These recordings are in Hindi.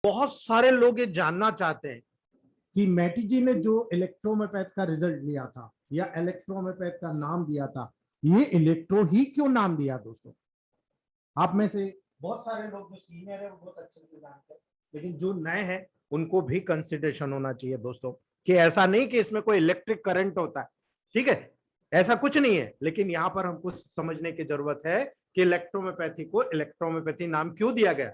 बहुत सारे लोग ये जानना चाहते हैं कि मैटी जी ने जो इलेक्ट्रोहोम्योपैथ का रिजल्ट लिया था या इलेक्ट्रोहोम्योपैथ का नाम दिया था, ये इलेक्ट्रो ही क्यों नाम दिया? दोस्तों, आप में से बहुत सारे लोग जो सीनियर है वो बहुत अच्छे से जानते हैं, लेकिन जो नए हैं उनको भी कंसिडरेशन होना चाहिए दोस्तों, कि ऐसा नहीं कि इसमें कोई इलेक्ट्रिक करंट होता है, ठीक है, ऐसा कुछ नहीं है। लेकिन यहाँ पर हमको समझने की जरूरत है कि इलेक्ट्रोहोम्योपैथी को इलेक्ट्रोहोम्योपैथी नाम क्यों दिया गया।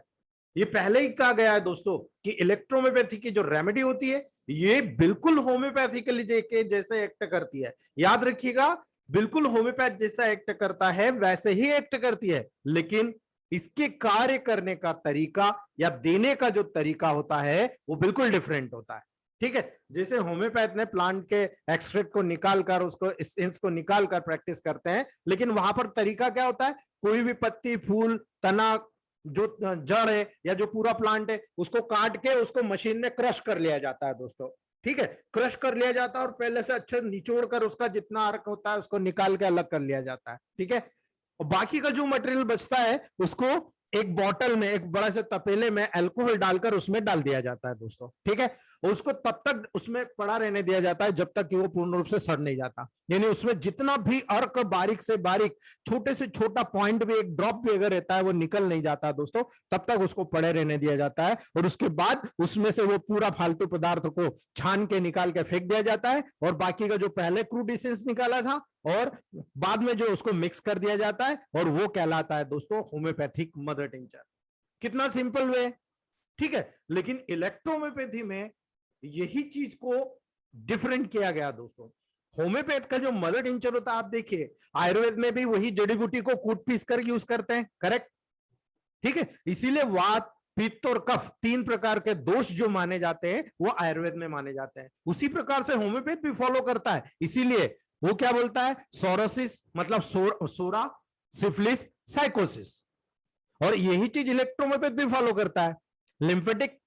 ये पहले ही कहा गया है दोस्तों कि इलेक्ट्रोहोम्योपैथी की जो रेमेडी होती है ये बिल्कुल होम्योपैथी के लिए जैसे एक्ट करती है। याद रखिएगा, बिल्कुल होम्योपैथ जैसा एक्ट करता है वैसे ही एक्ट करती है, लेकिन इसके कार्य करने का तरीका या देने का जो तरीका होता है वो बिल्कुल डिफरेंट होता है, ठीक है। जैसे होम्योपैथ ने प्लांट के एक्सट्रैक्ट को निकालकर उसको एसेंस को निकालकर प्रैक्टिस करते हैं, लेकिन वहां पर तरीका क्या होता है, कोई भी पत्ती, फूल, तना, जो जड़ है या जो पूरा प्लांट है उसको काट के उसको मशीन में क्रश कर लिया जाता है दोस्तों, ठीक है। क्रश कर लिया जाता है और पहले से अच्छे निचोड़ कर उसका जितना अर्क होता है उसको निकाल के अलग कर लिया जाता है, ठीक है। और बाकी का जो मटेरियल बचता है उसको एक बॉटल में, एक बड़ा से तपेले में अल्कोहल डालकर उसमें डाल दिया जाता है दोस्तों, ठीक है। और उसको तब तक उसमें पड़ा रहने दिया जाता है जब तक कि वो पूर्ण रूप से सड़ नहीं जाता। यानी उसमें जितना भी अर्क बारीक से बारीक, छोटे से छोटा पॉइंट भी, एक ड्रॉप भी अगर रहता है वो निकल नहीं जाता दोस्तों, तब तक उसको पड़े रहने दिया जाता है। और उसके बाद उसमें से वो पूरा फालतू पदार्थ को छान के निकाल के फेंक दिया जाता है, और बाकी का जो पहले क्रूड एसेंस निकाला था और बाद में जो उसको मिक्स कर दिया जाता है, और वो कहलाता है दोस्तों होम्योपैथिक मदर टिंचर। कितना सिंपल वे, ठीक है। लेकिन इलेक्ट्रोहोम्योपैथी में यही चीज को डिफरेंट किया गया दोस्तों। होम्योपैथ का जो मदर टिंचर होता है, आप देखिए आयुर्वेद में भी वही जड़ी बूटी को कूट पीस कर यूज करते हैं, करेक्ट, ठीक है। इसीलिए वात, पित्त और कफ, तीन प्रकार के दोष जो माने जाते हैं वो आयुर्वेद में माने जाते हैं, उसी प्रकार से होम्योपैथ भी फॉलो करता है। इसीलिए वो क्या बोलता है, सोरोसिस मतलब सोरा, सिफिलिस, साइकोसिस, और यही चीज इलेक्ट्रोहोम्योपैथ भी फॉलो करता है। लिम्फेटिक,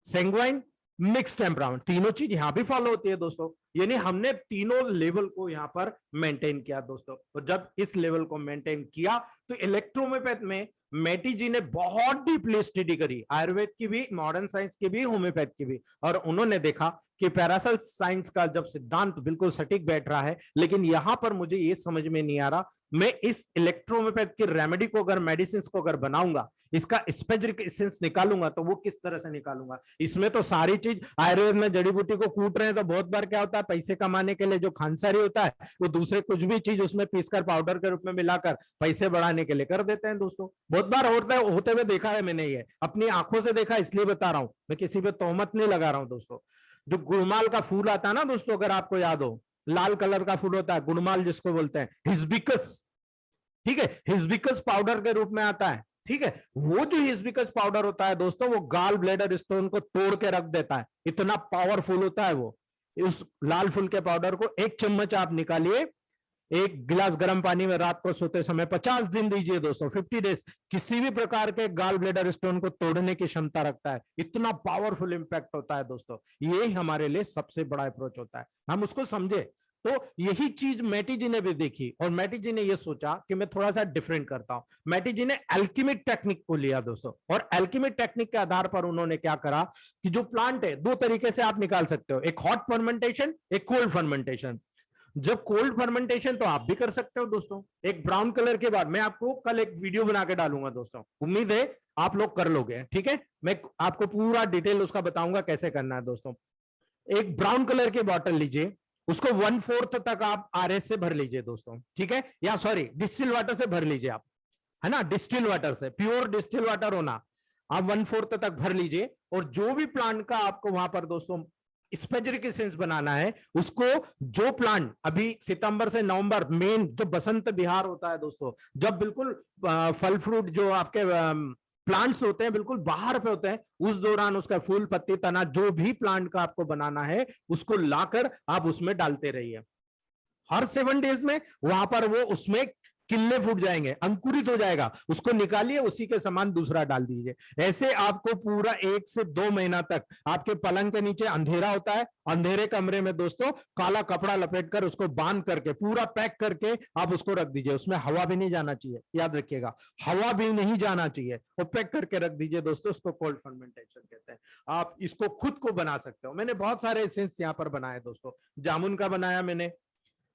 सैंग्वाइन, मिक्स टेम्परामेंट, तीनों चीज यहां भी फॉलो होती है दोस्तों। यानी हमने तीनों लेवल को यहां पर मेंटेन किया दोस्तों। और जब इस लेवल को मेंटेन किया तो इलेक्ट्रोहोम्योपैथ में मैटी जी ने बहुत डीपली स्टडी करी, आयुर्वेद की भी, मॉडर्न साइंस की भी, होम्योपैथ की भी, और उन्होंने देखा कि पैरासल साइंस का जब सिद्धांत बिल्कुल सटीक बैठ रहा है, लेकिन यहां पर मुझे ये समझ में नहीं आ रहा, मैं इस इलेक्ट्रोहोम्योपैथ की रेमेडी को अगर, मेडिसिन को अगर बनाऊंगा, इसका स्पेसिफिक एसेंस निकालूंगा तो वो किस तरह से निकालूंगा। इसमें तो सारी चीज आयुर्वेद में जड़ी बूटी को कूट रहे हैं, तो बहुत बार क्या होता है, पैसे कमाने के लिए जो खानसारी होता है वो दूसरे कुछ भी चीज उसमें पीसकर पाउडर के रूप में मिलाकर पैसे बढ़ाने के लिए कर देते हैं दोस्तों। बहुत बार होते हुए देखा है मैंने, ये अपनी आंखों से देखा, इसलिए बता रहा हूं, मैं किसी पे तोहमत नहीं लगा रहा हूं दोस्तों। जो गुड़माल का फूल आता है ना दोस्तों, अगर आपको याद हो, लाल कलर का फूल होता है, गुड़माल जिसको बोलते हैं, हिस्बिकस, ठीक है, हिस्बिकस पाउडर के रूप में आता है, ठीक है। वो जो हिस्बिकस पाउडर होता है दोस्तों, वो गाल ब्लैडर स्टोन को तोड़ के रख देता है, इतना पावरफुल होता है वो। उस लाल फूल के पाउडर को 1 चम्मच आप निकालिए, 1 गिलास गर्म पानी में रात को सोते समय 50 दिन दीजिए दोस्तों, 50 डेज, किसी भी प्रकार के गाल ब्लैडर स्टोन को तोड़ने की क्षमता रखता है, इतना पावरफुल इंपैक्ट होता है दोस्तों। ये हमारे लिए सबसे बड़ा अप्रोच होता है, हम उसको समझे। तो यही चीज मैटी जी ने भी देखी, और मैटी जी ने यह सोचा कि मैं थोड़ा सा डिफरेंट करता हूं। मैटी जी ने एल्केमिक टेक्निक को लिया दोस्तों, और एल्केमिक टेक्निक के आधार पर उन्होंने क्या करा कि जो प्लांट है, दो तरीके से आप निकाल सकते हो, एक हॉट फर्मेंटेशन, एक कोल्ड फर्मेंटेशन। जब कोल्ड फर्मेंटेशन तो आप भी कर सकते हो दोस्तों, एक ब्राउन कलर के बाद, मैं आपको कल एक वीडियो बना के डालूंगा दोस्तों, उम्मीद है आप लोग कर लोगे, ठीक है। मैं आपको पूरा डिटेल उसका बताऊंगा कैसे करना है दोस्तों। एक ब्राउन कलर की बॉटल लीजिए, उसको 1/4 तक आप आरएस से भर लीजिए दोस्तों, ठीक है, या सॉरी डिस्टिल वाटर से भर लीजिए आप, है ना, डिस्टिल वाटर से, प्योर डिस्टिल वाटर होना, आप 1/4 तक भर लीजिए। और जो भी प्लांट का आपको वहां पर दोस्तों स्पेजरिक एसेंस बनाना है, उसको, जो प्लांट अभी सितंबर से नवंबर, मेन जो बसंत बिहार होता है दोस्तों, जब बिल्कुल फल फ्रूट जो आपके प्लांट्स होते हैं बिल्कुल बाहर पे होते हैं, उस दौरान उसका फूल, पत्ती, तना, जो भी प्लांट का आपको बनाना है उसको लाकर आप उसमें डालते रहिए। हर 7 डेज में वहां पर वो उसमें किल्ले फूट जाएंगे, अंकुरित हो जाएगा, उसको निकालिए, उसी के समान दूसरा डाल दीजिए। ऐसे आपको पूरा 1 से 2 महीना तक आपके पलंग के नीचे अंधेरा होता है, अंधेरे कमरे में दोस्तों काला कपड़ा लपेटकर उसको बांध करके पूरा पैक करके आप उसको रख दीजिए। उसमें हवा भी नहीं जाना चाहिए, याद रखिएगा, हवा भी नहीं जाना चाहिए, वो पैक करके रख दीजिए दोस्तों। उसको कोल्ड फर्मेंटेशन कहते हैं। आप इसको खुद को बना सकते हो। मैंने बहुत सारे एसेंस यहाँ पर बनाए दोस्तों। जामुन का बनाया मैंने,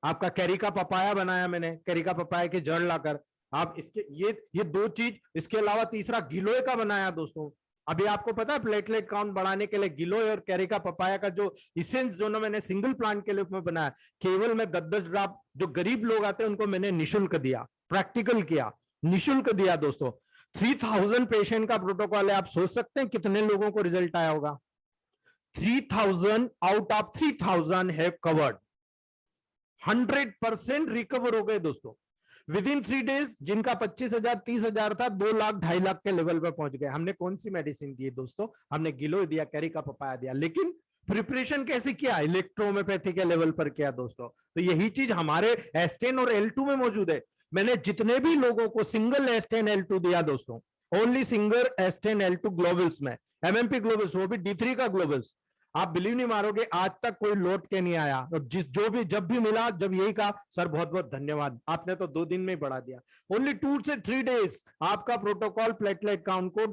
आपका कैरी का पपाया बनाया मैंने, कैरी का पपाया के जड़ लाकर आप इसके ये 2 चीज, इसके अलावा तीसरा गिलोय का बनाया दोस्तों। अभी आपको पता है प्लेटलेट काउंट बढ़ाने के लिए गिलोय और कैरी का पपाया का जो इसेंस जो ना मैंने सिंगल प्लांट के लिए में बनाया, केवल मैं 10-10 ड्रॉप जो गरीब लोग आते हैं उनको मैंने निःशुल्क दिया, प्रैक्टिकल किया, निःशुल्क दिया दोस्तों। 3000 पेशेंट का प्रोटोकॉल है। आप सोच सकते हैं कितने लोगों को रिजल्ट आया होगा। 3000 out of 3000 have covered, 100% recover हो गए दोस्तों। विद इन 3 डेज जिनका 25,000 30,000 था, 2 लाख 2.5 लाख के लेवल पे पहुंच गए। हमने कौन सी मेडिसिन दी दोस्तों? हमने गिलोय दिया, कैरी का पपाया दिया, लेकिन प्रिपरेशन कैसे किया? इलेक्ट्रोहोम्योपैथी के लेवल पर किया दोस्तों। तो यही चीज हमारे एस्टेन और L2 में मौजूद है। मैंने जितने भी लोगों को सिंगल एस्टेन L2 दिया दोस्तों, ओनली सिंगल एस्टेन L2 ग्लोबल्स में, MMP ग्लोबल्स, वो भी D3 का ग्लोबल्स, आप बिलीव नहीं मारोगे, आज तक कोई लौट के नहीं आया। और जब भी मिला, जब यही कहा सर बहुत बहुत धन्यवाद, आपने तो 2 दिन में बढ़ा दिया। ओनली 2 से 3 डेज आपका प्रोटोकॉल प्लेटलेट काउंट को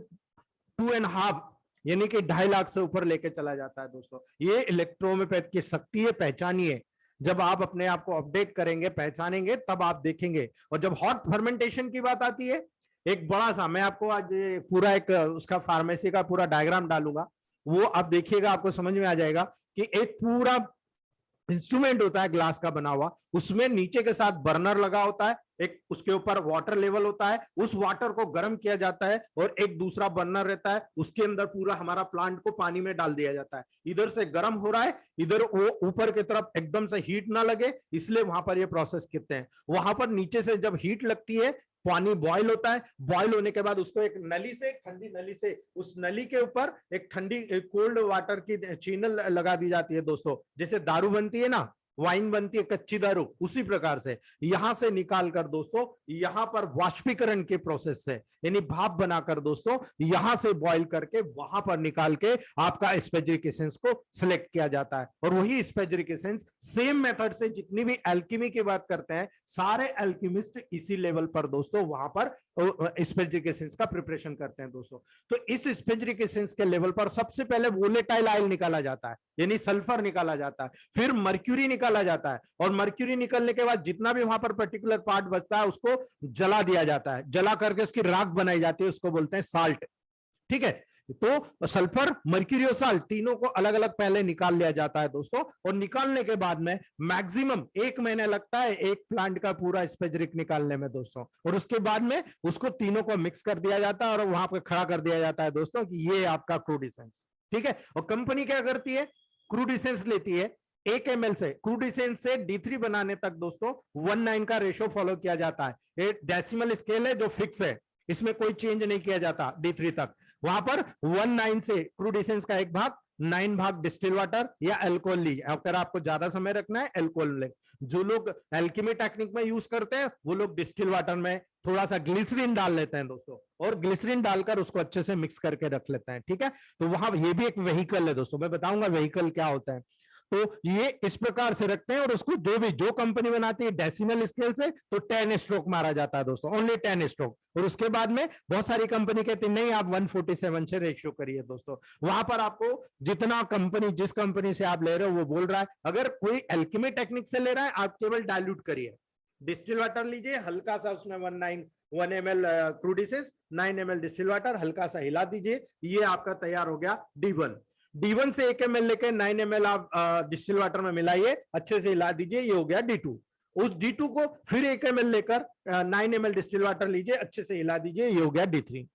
2.5 यानी कि 2.5 लाख से ऊपर लेके चला जाता है दोस्तों। ये इलेक्ट्रोहोम्योपैथी की शक्ति है, पहचानिए। जब आप अपने आप को अपडेट करेंगे, पहचानेंगे, तब आप देखेंगे। और जब हॉट फर्मेंटेशन की बात आती है, एक बड़ा सा, मैं आपको आज पूरा एक उसका फार्मेसी का पूरा डायग्राम डालूंगा, वो आप देखिएगा, आपको समझ में आ जाएगा कि एक पूरा इंस्ट्रूमेंट होता है ग्लास का बना हुआ, उसमें नीचे के साथ बर्नर लगा होता है, एक उसके ऊपर वाटर लेवल होता है, उस वाटर को गर्म किया जाता है, और एक दूसरा बर्नर रहता है, उसके अंदर पूरा हमारा प्लांट को पानी में डाल दिया जाता है। इधर से गर्म हो रहा है, इधर वो ऊपर की तरफ एकदम से हीट ना लगे, इसलिए वहां पर ये प्रोसेस करते हैं। वहां पर नीचे से जब हीट लगती है, पानी बॉयल होता है, बॉयल होने के बाद उसको एक नली से, ठंडी नली से, उस नली के ऊपर एक ठंडी कोल्ड वाटर की चैनल लगा दी जाती है दोस्तों। जैसे दारू बनती है ना, वाइन बनती है कच्ची दारू, उसी प्रकार से यहां से निकालकर दोस्तों यहां पर वाष्पीकरण के प्रोसेस से, यानी भाप बनाकर दोस्तों यहां से बॉईल करके वहां पर निकाल के आपका स्पेजरिक एसेंस को सिलेक्ट किया जाता है। और वही स्पेजरिक एसेंस सेम मेथड से जितनी भी एल्कीमी की बात करते हैं, सारे एल्कीमिस्ट इसी लेवल पर दोस्तों वहां पर स्पेजरिक एसेंस का प्रिपरेशन करते हैं दोस्तों। तो इस स्पेजरिक एसेंस के लेवल पर सबसे पहले वोलेटाइल आयल निकाला जाता है, यानी सल्फर निकाला जाता है, फिर मर्क्यूरी निकाला जाता है, और मर्क्यूरी निकलने के बाद जितना भी वहां पर पर्टिकुलर पार्ट बचता है उसको जला दिया जाता है, जला करके उसकी राख बनाई जाती है, उसको बोलते हैं साल्ट। ठीक है, तो सल्फर, मर्क्यूरी और साल्ट तीनों को अलग अलग पहले निकाल लिया जाता है दोस्तों। और निकालने के बाद में मैक्सिमम 1 महीना लगता है एक प्लांट का पूरा स्पेजरिक निकालने में दोस्तों। और उसके बाद में उसको तीनों को मिक्स कर दिया जाता है और वहां पर खड़ा कर दिया जाता है दोस्तों कि ये आपका क्रूड एसेंस। ठीक है, और कंपनी क्या करती है, क्रूड एसेंस लेती है 1 ml से, क्रूड एसेंस से D3 बनाने तक दोस्तों 1:9 का रेशो फॉलो किया जाता है। एक डेसिमल स्केल है जो फिक्स है, इसमें कोई चेंज नहीं किया जाता D3 तक। वहां पर 1:9 से क्रूड एसेंस का 1 भाग, 9 भाग डिस्टिल वाटर या अल्कोहल लीजिए। अगर आपको ज्यादा समय रखना है अल्कोहल ले। जो लोग एल्कीमी टेक्निक में यूज करते हैं वो लोग डिस्टिल वाटर में थोड़ा सा ग्लिसरीन डाल लेते हैं दोस्तों, और ग्लिसरीन डालकर उसको अच्छे से मिक्स करके रख लेते हैं। ठीक है, तो वहां ये भी एक व्हीकल है दोस्तों, मैं बताऊंगा व्हीकल क्या होता है। तो ये इस प्रकार से रखते हैं, और उसको जो कंपनी बनाती है डेसिमल स्केल से, तो 10 स्ट्रोक मारा जाता है दोस्तों, ओनली 10 स्ट्रोक। और उसके बाद में बहुत सारी कंपनी कहती है नहीं आप 147 से रेशियो करिए दोस्तों। वहां पर आपको जितना कंपनी, जिस कंपनी से आप ले रहे हो वो बोल रहा है, अगर कोई एल्कीमी टेक्निक से ले रहा है आप केवल डाइल्यूट करिए, डिस्टिल वाटर लीजिए हल्का सा, उसमें 1 ml crude essence, 9 ml distil water, हल्का सा हिला दीजिए, ये आपका तैयार हो गया D1। D1 से 1 ml लेकर 9 ml आप डिस्टिल वाटर में मिलाइए, अच्छे से हिला दीजिए, ये हो गया D2। उस D2 को फिर 1 ml लेकर 9 ml डिस्टिल वाटर लीजिए, अच्छे से हिला दीजिए, ये हो गया D3।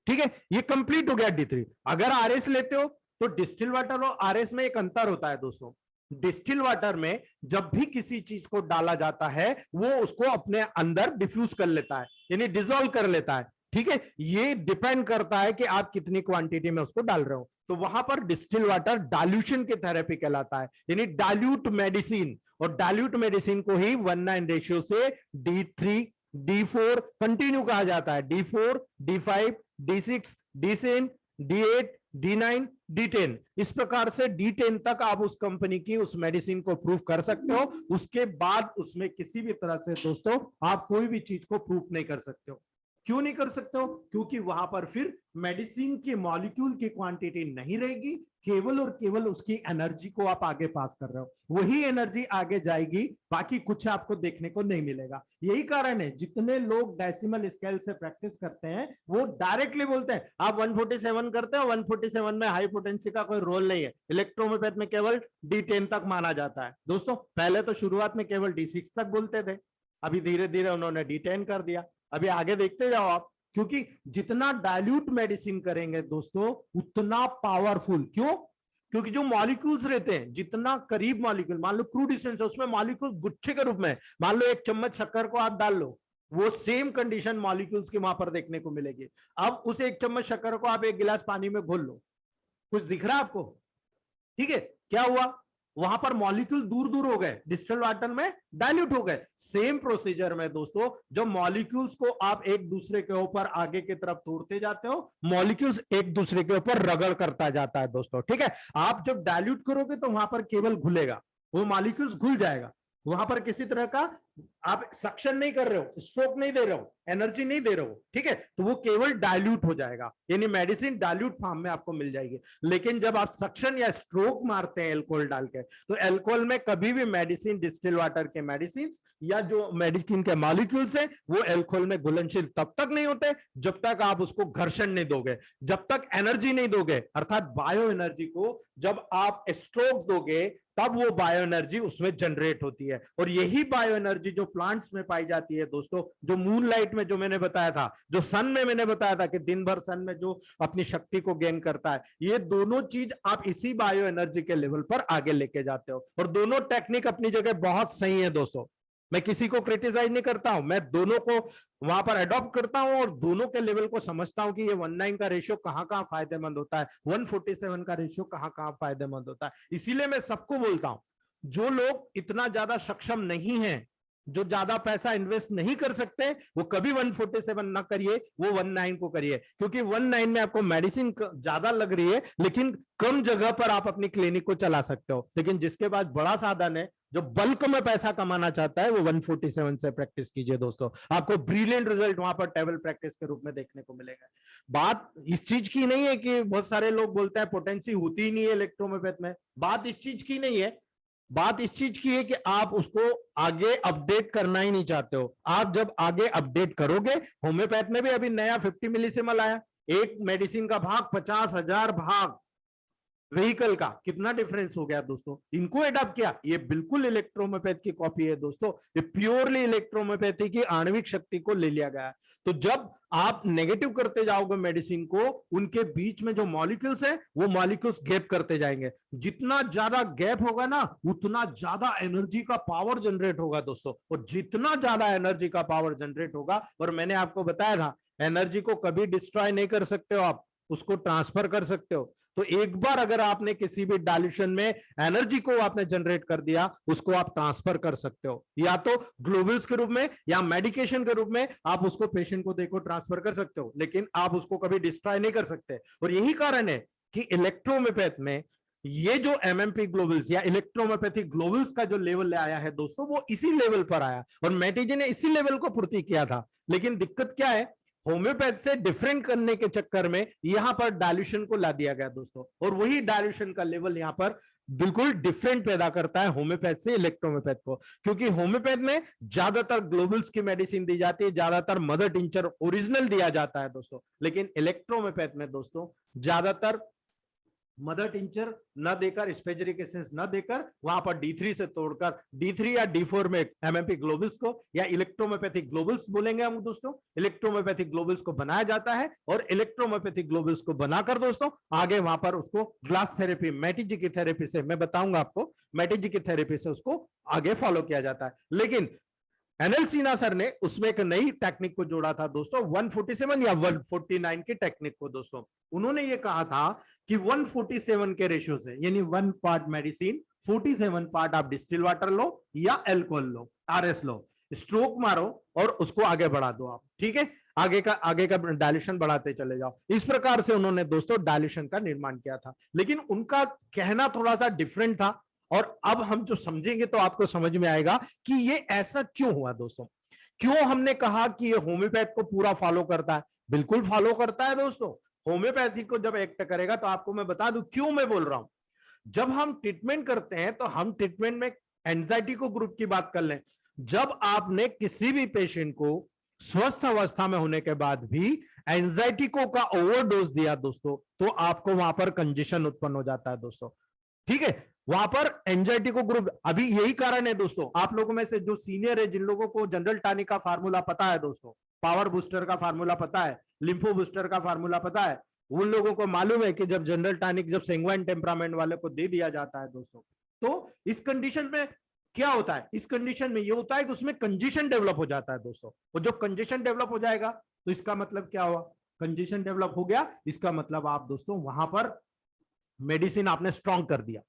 ठीक है, ये कंप्लीट हो गया D3। अगर RS लेते हो तो डिस्टिल वाटर और RS में एक अंतर होता है दोस्तों। डिस्टिल वाटर में जब भी किसी चीज को डाला जाता है वो उसको अपने अंदर डिफ्यूज कर लेता है, यानी डिसॉल्व कर लेता है। ठीक है, ये डिपेंड करता है कि आप कितनी क्वांटिटी में उसको डाल रहे हो। तो वहां पर डिस्टिल वाटर डाल्यूशन की थेरेपी कहलाता है, यानी डाल्यूट मेडिसिन, और डाल्यूट मेडिसिन को ही 1:9 रेशियो से D3 D4 कंटिन्यू कहा जाता है, D4, D5, D6, D7, D8, D9, D10। इस प्रकार से D10 तक आप उस कंपनी की उस मेडिसिन को प्रूफ कर सकते हो। उसके बाद उसमें किसी भी तरह से दोस्तों आप कोई भी चीज को प्रूफ नहीं कर सकते हो। क्यों नहीं कर सकते हो? क्योंकि वहां पर फिर मेडिसिन के मॉलिक्यूल की क्वांटिटी नहीं रहेगी, केवल और केवल उसकी एनर्जी को आप आगे पास कर रहे हो, वही एनर्जी आगे जाएगी, बाकी कुछ आपको देखने को नहीं मिलेगा। यही कारण है जितने लोग डेसिमल स्केल से प्रैक्टिस करते हैं वो डायरेक्टली बोलते हैं आप 147 करते हो, 147 में हाई पोटेंसी का कोई रोल नहीं है, इलेक्ट्रोमोपैथ में केवल D10 तक माना जाता है। दोस्तों पहले तो शुरुआत में केवल D6 तक बोलते थे, अभी धीरे धीरे उन्होंने D10 कर दिया। अभी आगे देखते जाओ आप, क्योंकि जितना डाइल्यूट मेडिसिन करेंगे दोस्तों उतना पावरफुल। क्यों? क्योंकि जो मॉलिक्यूल्स रहते हैं, जितना करीब मॉलिक्यूल, मान लो क्रूड डिस्टेंस है, उसमें मॉलिक्यूल गुच्छे के रूप में, मान लो एक चम्मच शक्कर को आप डाल लो, वो सेम कंडीशन मॉलिक्यूल्स की वहां पर देखने को मिलेगी। अब उस एक चम्मच शक्कर को आप एक गिलास पानी में घोल लो, कुछ दिख रहा है आपको? ठीक है, क्या हुआ? वहां पर मॉलिक्यूल दूर दूर हो गए, डिस्टिल्ड वाटर में डाइल्यूट हो गए। सेम प्रोसीजर में दोस्तों जो मॉलिक्यूल्स को आप एक दूसरे के ऊपर आगे की तरफ तोड़ते जाते हो, मॉलिक्यूल्स एक दूसरे के ऊपर रगड़ करता जाता है दोस्तों। ठीक है, आप जब डाइल्यूट करोगे तो वहां पर केवल घुलेगा, वो मॉलिक्यूल्स घुल जाएगा, वहां पर किसी तरह का आप सक्शन नहीं कर रहे हो, स्ट्रोक नहीं दे रहे हो, एनर्जी नहीं दे रहे हो। ठीक है, तो वो केवल डाइल्यूट हो जाएगा, यानी मेडिसिन डाइल्यूट फॉर्म में आपको मिल जाएगी। लेकिन जब आप सक्शन या स्ट्रोक मारते हैं एल्कोहल डाल के, तो एल्कोहल में कभी भी मेडिसिन, डिस्टिल वाटर के मेडिसिन या जो मेडिसिन के मॉलिक्यूल्स हैं वो एल्कोहल में घुलनशील तब तक नहीं होते जब तक आप उसको घर्षण नहीं दोगे, जब तक एनर्जी नहीं दोगे, अर्थात बायो एनर्जी को जब आप स्ट्रोक दोगे तब वो बायो एनर्जी उसमें जनरेट होती है। और यही बायो एनर्जी जो प्लांट्स में पाई जाती है दोस्तों, जो मूनलाइट में जो मैंने बताया था, जो सन में मैंने बताया था कि दिन भर सन में जो अपनी शक्ति को गेन करता है, ये दोनों चीज आप इसी बायो एनर्जी के लेवल पर आगे लेके जाते हो। और दोनों टेक्निक अपनी जगह बहुत सही है दोस्तों, मैं किसी को क्रिटिसाइज नहीं करता हूं, मैं दोनों को वहां पर अडॉप्ट करता हूं और दोनों के लेवल को समझता हूं कि ये 19 का रेशियो कहां कहां फायदेमंद होता है, 147 का रेशियो कहां कहां फायदेमंद होता है। इसीलिए मैं सबको बोलता हूं, जो लोग इतना ज्यादा सक्षम नहीं है, जो ज्यादा पैसा इन्वेस्ट नहीं कर सकते, वो कभी 147 ना करिए, वो 19 को करिए। क्योंकि 19 में आपको मेडिसिन ज्यादा लग रही है, लेकिन कम जगह पर आप अपनी क्लिनिक को चला सकते हो। लेकिन जिसके पास बड़ा साधन है, जो बल्क में पैसा कमाना चाहता है, वो 147 से प्रैक्टिस कीजिए दोस्तों, आपको ब्रिलियंट रिजल्ट वहां पर टेबल प्रैक्टिस के रूप में देखने को मिलेगा। बात इस चीज की नहीं है कि बहुत सारे लोग बोलते हैं पोटेंसी होती ही नहीं है इलेक्ट्रोमोपैथ में, बात इस चीज की नहीं है, बात इस चीज की है कि आप उसको आगे अपडेट करना ही नहीं चाहते हो। आप जब आगे अपडेट करोगे, होम्योपैथ में भी अभी नया 50 मिलीसिमल आया, एक मेडिसिन का भाग 50,000 भाग व्हीकल का, कितना डिफरेंस हो गया दोस्तों। इनको एडॉप्ट किया, ये बिल्कुल इलेक्ट्रोमोपैथ की कॉपी है दोस्तों, ये प्योरली इलेक्ट्रोमोपैथी की आणविक शक्ति को ले लिया गया। तो जब आप नेगेटिव करते जाओगे मेडिसिन को, उनके बीच में जो मॉलिक्यूल्स है वो मॉलिक्यूल्स गैप करते जाएंगे, जितना ज्यादा गैप होगा ना उतना ज्यादा एनर्जी का पावर जनरेट होगा दोस्तों। और जितना ज्यादा एनर्जी का पावर जनरेट होगा, और मैंने आपको बताया था एनर्जी को कभी डिस्ट्रॉय नहीं कर सकते हो आप, उसको ट्रांसफर कर सकते हो। तो एक बार अगर आपने किसी भी डाइल्यूशन में एनर्जी को आपने जनरेट कर दिया, उसको आप ट्रांसफर कर सकते हो, या तो ग्लोबल्स के रूप में या मेडिकेशन के रूप में आप उसको पेशेंट को देखो ट्रांसफर कर सकते हो, लेकिन आप उसको कभी डिस्ट्रॉय नहीं कर सकते। और यही कारण है कि इलेक्ट्रोमोपैथ में ये जो एमएमपी ग्लोबल्स या इलेक्ट्रोमोपैथी ग्लोबल्स का जो लेवल आया है दोस्तों, वो इसी लेवल पर आया, और मैटीजी ने इसी लेवल को पूर्ति किया था। लेकिन दिक्कत क्या है, होम्योपैथ से डिफरेंट करने के चक्कर में यहां पर डाइल्यूशन को ला दिया गया दोस्तों, और वही डाइल्यूशन का लेवल यहां पर बिल्कुल डिफरेंट पैदा करता है होम्योपैथ से इलेक्ट्रोमोपैथ को। क्योंकि होम्योपैथ में ज्यादातर ग्लोबल्स की मेडिसिन दी जाती है, ज्यादातर मदर टिंचर ओरिजिनल दिया जाता है दोस्तों, लेकिन इलेक्ट्रोमोपैथ में दोस्तों ज्यादातर मदर टिंचर न देकर, स्पेजरिक एसेंस न देकर, वहां पर D3 से तोड़कर D3 या D4 में एमएमपी ग्लोबल्स को या इलेक्ट्रोमोपैथिक ग्लोबल्स बोलेंगे हम दोस्तों, इलेक्ट्रोमोपैथिक ग्लोबल्स को बनाया जाता है। और इलेक्ट्रोमोपैथिक ग्लोबल्स को बनाकर दोस्तों आगे वहां पर उसको ग्लास थेरेपी, मैटीजी की थेरेपी से, मैं बताऊंगा आपको, मैटीजी की थेरेपी से उसको आगे फॉलो किया जाता है। लेकिन एनएल सिन्हा सर ने उसमें एक नई टेक्निक को जोड़ा था दोस्तों, 147 या 149 की टेक्निक को दोस्तों। उन्होंने ये कहा था कि 147 के रेशियो से, यानी 1 पार्ट मेडिसिन 47 पार्ट आप डिस्टिल वाटर लो या एल्कोहल लो, आरएस लो, स्ट्रोक मारो और उसको आगे बढ़ा दो आप, ठीक है, आगे का डायल्यूशन बढ़ाते चले जाओ। इस प्रकार से उन्होंने दोस्तों डायल्यूशन का निर्माण किया था, लेकिन उनका कहना थोड़ा सा डिफरेंट था। और अब हम जो समझेंगे तो आपको समझ में आएगा कि ये ऐसा क्यों हुआ दोस्तों, क्यों हमने कहा कि ये होम्योपैथ को पूरा फॉलो करता है। बिल्कुल फॉलो करता है दोस्तों, होम्योपैथी को जब एक्ट करेगा तो आपको मैं बता दूं क्यों मैं बोल रहा हूं। जब हम ट्रीटमेंट करते हैं तो हम ट्रीटमेंट में एंजाइटी को ग्रुप की बात कर लें। जब आपने किसी भी पेशेंट को स्वस्थ अवस्था में होने के बाद भी एंजाइटी को का ओवरडोज दिया दोस्तों, तो आपको वहां पर कंजेशन उत्पन्न हो जाता है दोस्तों, ठीक है। वहां पर एंजाइटी को ग्रुप, अभी यही कारण है दोस्तों, आप लोगों में से जो सीनियर है, जिन लोगों को जनरल टॉनिक का फार्मूला पता है दोस्तों, पावर बूस्टर का फार्मूला पता है, लिम्फो बूस्टर का फार्मूला पता है, उन लोगों को मालूम है कि जब जनरल टॉनिक जब सेंग्वाइन टेम्परामेंट वाले को दे दिया जाता है दोस्तों, तो इस कंडीशन में क्या होता है, इस कंडीशन में ये होता है कि उसमें कंजेशन डेवलप हो जाता है दोस्तों। और जब कंजेशन डेवलप हो जाएगा तो इसका मतलब क्या हुआ, कंजेशन डेवलप हो गया, इसका मतलब आप दोस्तों वहां पर मेडिसिन आपने स्ट्रांग कर दिया,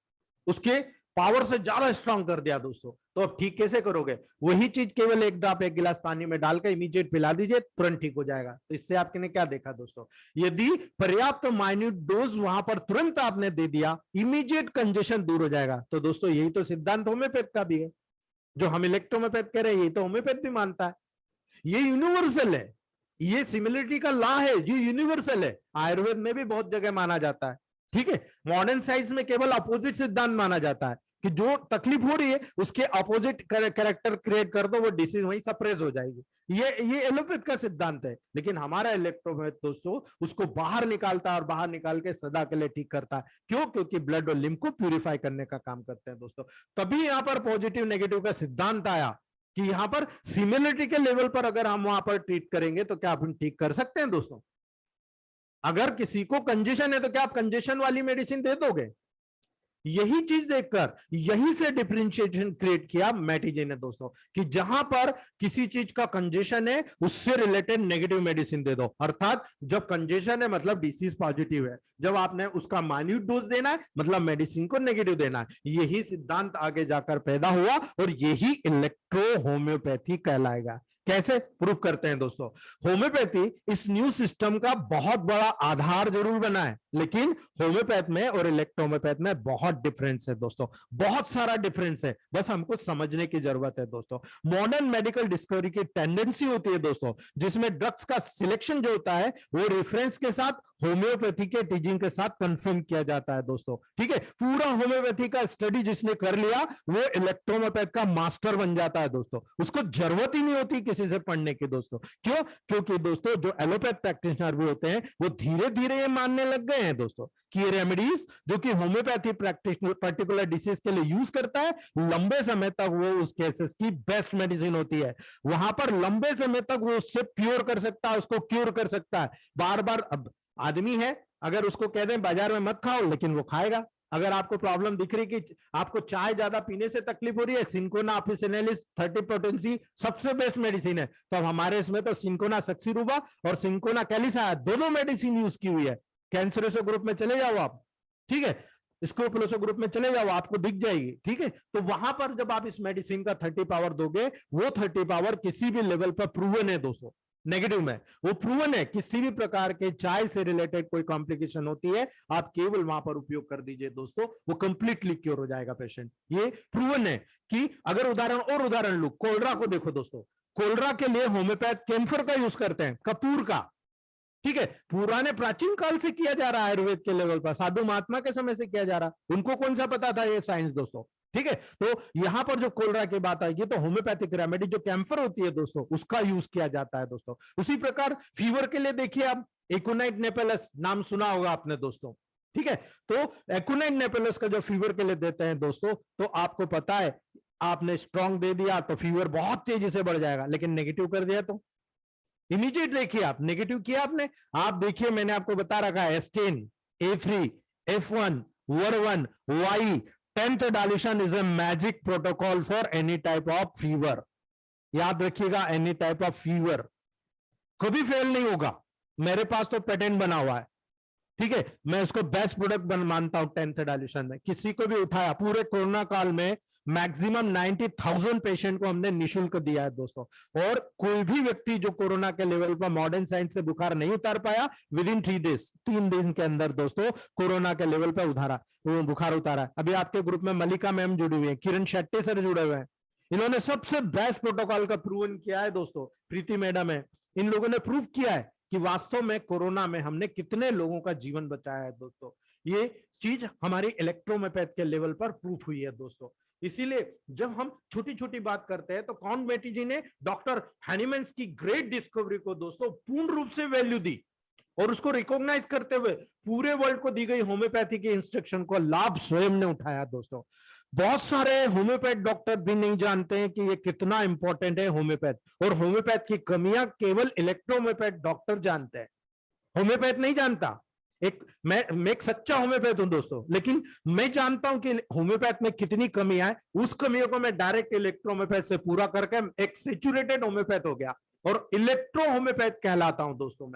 उसके पावर से ज्यादा स्ट्रांग कर दिया दोस्तों। तो अब ठीक कैसे करोगे, वही चीज केवल एक ड्रॉप एक गिलास पानी में डालकर इमीडिएट पिला दीजिए, तुरंत ठीक हो जाएगा। तो इससे आपने क्या देखा दोस्तों, यदि पर्याप्त माइन्यूट डोज वहां पर तुरंत आपने दे दिया, इमीडिएट कंजेशन दूर हो जाएगा। तो दोस्तों यही तो सिद्धांत होम्योपैथ का भी है, जो हम इलेक्ट्रोहोम्योपैथ कह रहे हैं, यही तो होम्योपैथ भी मानता है। ये यूनिवर्सल है, ये सिमिलरिटी का लॉ है जो यूनिवर्सल है, आयुर्वेद में भी बहुत जगह माना जाता है, ठीक है। मॉडर्न साइंस में केवल अपोजिट सिद्धांत माना जाता है कि जो तकलीफ हो रही है उसके अपोजिट कैरेक्टर क्रिएट कर दो, वो डिसीज वहीं सप्रेस हो जाएगी। ये एलोपैथ का सिद्धांत है, लेकिन हमारा इलेक्ट्रोपैथ दोस्तों उसको बाहर निकालता है और बाहर निकाल के सदा के लिए ठीक करता है। क्यों, क्योंकि ब्लड और लिम्फ को प्यूरिफाई करने का काम करते हैं दोस्तों। तभी यहां पर पॉजिटिव नेगेटिव का सिद्धांत आया कि यहां पर सिमिलरिटी के लेवल पर अगर हम वहां पर ट्रीट करेंगे तो क्या आप ठीक कर सकते हैं दोस्तों। अगर किसी को कंजेशन है तो क्या आप कंजेशन वाली मेडिसिन दे दोगे, यही चीज देखकर यही से डिफरेंशिएशन क्रिएट किया मैटीजे ने दोस्तों, कि जहां पर किसी चीज का कंजेशन है उससे रिलेटेड नेगेटिव मेडिसिन दे दो। अर्थात जब कंजेशन है मतलब डिसीज पॉजिटिव है, जब आपने उसका माइन्यूट डोज देना है मतलब मेडिसिन को नेगेटिव देना है। यही सिद्धांत आगे जाकर पैदा हुआ और यही इलेक्ट्रो होम्योपैथी कहलाएगा। कैसे प्रूव करते हैं दोस्तों, होम्योपैथी इस न्यू सिस्टम का बहुत बड़ा आधार जरूर बना है, लेकिन होम्योपैथ में और इलेक्ट्रोहोम्योपैथ में बहुत डिफरेंस है दोस्तों, बहुत सारा डिफरेंस है, बस हमको समझने की जरूरत है दोस्तों। मॉडर्न मेडिकल डिस्कवरी की टेंडेंसी होती है दोस्तों, जिसमें ड्रग्स का सिलेक्शन जो होता है वो रेफरेंस के साथ होम्योपैथी के टीचिंग के साथ कंफर्म किया जाता है दोस्तों, ठीक है। पूरा होम्योपैथी का स्टडी जिसने कर लिया वो इलेक्ट्रोहोम्योपैथ का मास्टर बन जाता है दोस्तों, उसको जरूरत ही नहीं होती किसी से पढ़ने की दोस्तों। क्यों, क्योंकि दोस्तों जो एलोपैथ प्रैक्टिशनर भी होते हैं वो धीरे धीरे ये मानने लग गए हैं दोस्तों कि ये रेमेडीज जो कि होम्योपैथी प्रैक्टिशनर पर्टिकुलर डिसीज के लिए यूज करता है, लंबे समय तक वो उस केसेस की बेस्ट मेडिसिन होती है। वहां पर लंबे समय तक वो उससे प्योर कर सकता है, उसको क्योर कर सकता है। बार बार अब आदमी है, अगर उसको कह दें बाजार में मत खाओ, लेकिन वो खाएगा। अगर आपको प्रॉब्लम दिख रही कि आपको चाय ज्यादा पीने से तकलीफ हो रही है, सिंकोना ऑफिसिनेलिस 30 पोटेंसी सबसे बेस्ट मेडिसिन है। तो अब हमारे इसमें तो सिंकोना सक्सीरुबा और सिंकोना कैलिसा दोनों मेडिसिन यूज की हुई है। कैंसरोसो ग्रुप में चले जाओ आप, ठीक है, स्क्रोपुलोसो ग्रुप में चले जाओ, आपको दिख जाएगी, ठीक है। तो वहां पर जब आप इस मेडिसिन का 30 पावर दोगे, वो 30 पावर किसी भी लेवल पर प्रूवन है दोस्तों, नेगेटिव में वो प्रूवन है। किसी भी प्रकार के चाय से रिलेटेड कोई कॉम्प्लिकेशन होती है, आप केवल वहां पर उपयोग कर दीजिए दोस्तों, वो कंप्लीटली क्योर हो जाएगा पेशेंट। ये प्रूवन है कि अगर उदाहरण लो, कोलरा को देखो दोस्तों, कोलरा के लिए होम्योपैथ कैम्फर का यूज करते हैं, कपूर का, ठीक है। पुराने प्राचीन काल से किया जा रहा है, आयुर्वेद के लेवल पर साधु महात्मा के समय से किया जा रहा, उनको कौन सा पता था ये साइंस दोस्तों, ठीक है। तो यहां पर जो कोलरा की बात आएगी तो होम्योपैथिक रेमेडी जो कैम्फर होती है दोस्तों उसका यूज किया जाता है दोस्तों। उसी प्रकार फीवर के लिए देखिए आप, एकोनाइट नेपेलस नाम सुना होगा आपने दोस्तों, ठीक है। तो एकोनाइट नेपेलस का जो फीवर के लिए देते हैं दोस्तों, तो आपको पता है आपने स्ट्रॉन्ग दे दिया तो फीवर बहुत तेजी से बढ़ जाएगा, लेकिन नेगेटिव कर दिया तो इमीडिएट देखिए आप नेगेटिव किया आपने। आप देखिए मैंने आपको बता रखा है एस्टेन, A3, F1, वर्वन, वाई 10th dilution is a magic protocol for any type of fever. याद रखिएगा, एनी टाइप ऑफ फीवर कभी फेल नहीं होगा, मेरे पास तो पेटेंट बना हुआ है, ठीक है, मैं उसको बेस्ट प्रोडक्ट बन मानता हूं 10th डाइल्यूशन में। किसी को भी उठाया, पूरे कोरोना काल में मैक्सिमम 90,000 पेशेंट को हमने निशुल्क दिया है दोस्तों। और कोई भी व्यक्ति जो कोरोना के लेवल पर मॉडर्न साइंस से बुखार नहीं उतार पाया, विद इन 3 डेज, 3 दिन के अंदर दोस्तों कोरोना के लेवल पर बुखार उतारा। अभी आपके ग्रुप में मलिका मैम जुड़ी हुई है, किरण शेट्टी सर जुड़े हुए हैं, इन्होंने सबसे बेस्ट प्रोटोकॉल का प्रूवन किया है दोस्तों। प्रीति मैडम है, इन लोगों ने प्रूव किया है कि वास्तव में कोरोना में हमने कितने लोगों का जीवन बचाया है दोस्तों। ये चीज हमारी इलेक्ट्रोमेपैथ के लेवल पर प्रूफ हुई है दोस्तों। इसीलिए जब हम छोटी छोटी बात करते हैं तो कॉर्नबेटी जी ने डॉक्टर हैनीमैन्स की ग्रेट डिस्कवरी को दोस्तों पूर्ण रूप से वैल्यू दी, और उसको रिकॉग्नाइज करते हुए पूरे वर्ल्ड को दी गई होम्योपैथी के इंस्ट्रक्शन को लाभ स्वयं ने उठाया दोस्तों। बहुत सारे होम्योपैथ डॉक्टर भी नहीं जानते हैं कि ये कितना इंपॉर्टेंट है होम्योपैथ, और होम्योपैथ की कमियां केवल इलेक्ट्रोहोम्योपैथ डॉक्टर जानते हैं, होम्योपैथ नहीं जानता। मैं एक सच्चा होम्योपैथ हूं दोस्तों, लेकिन मैं जानता हूं कि होम्योपैथ में कितनी कमियां हैं। उस कमियों को मैं डायरेक्ट इलेक्ट्रोहोम्योपैथ से पूरा करके एक सैचुरेटेड होम्योपैथ हो गया, और इलेक्ट्रो होम्योपैथ कहलाता हूं दोस्तों।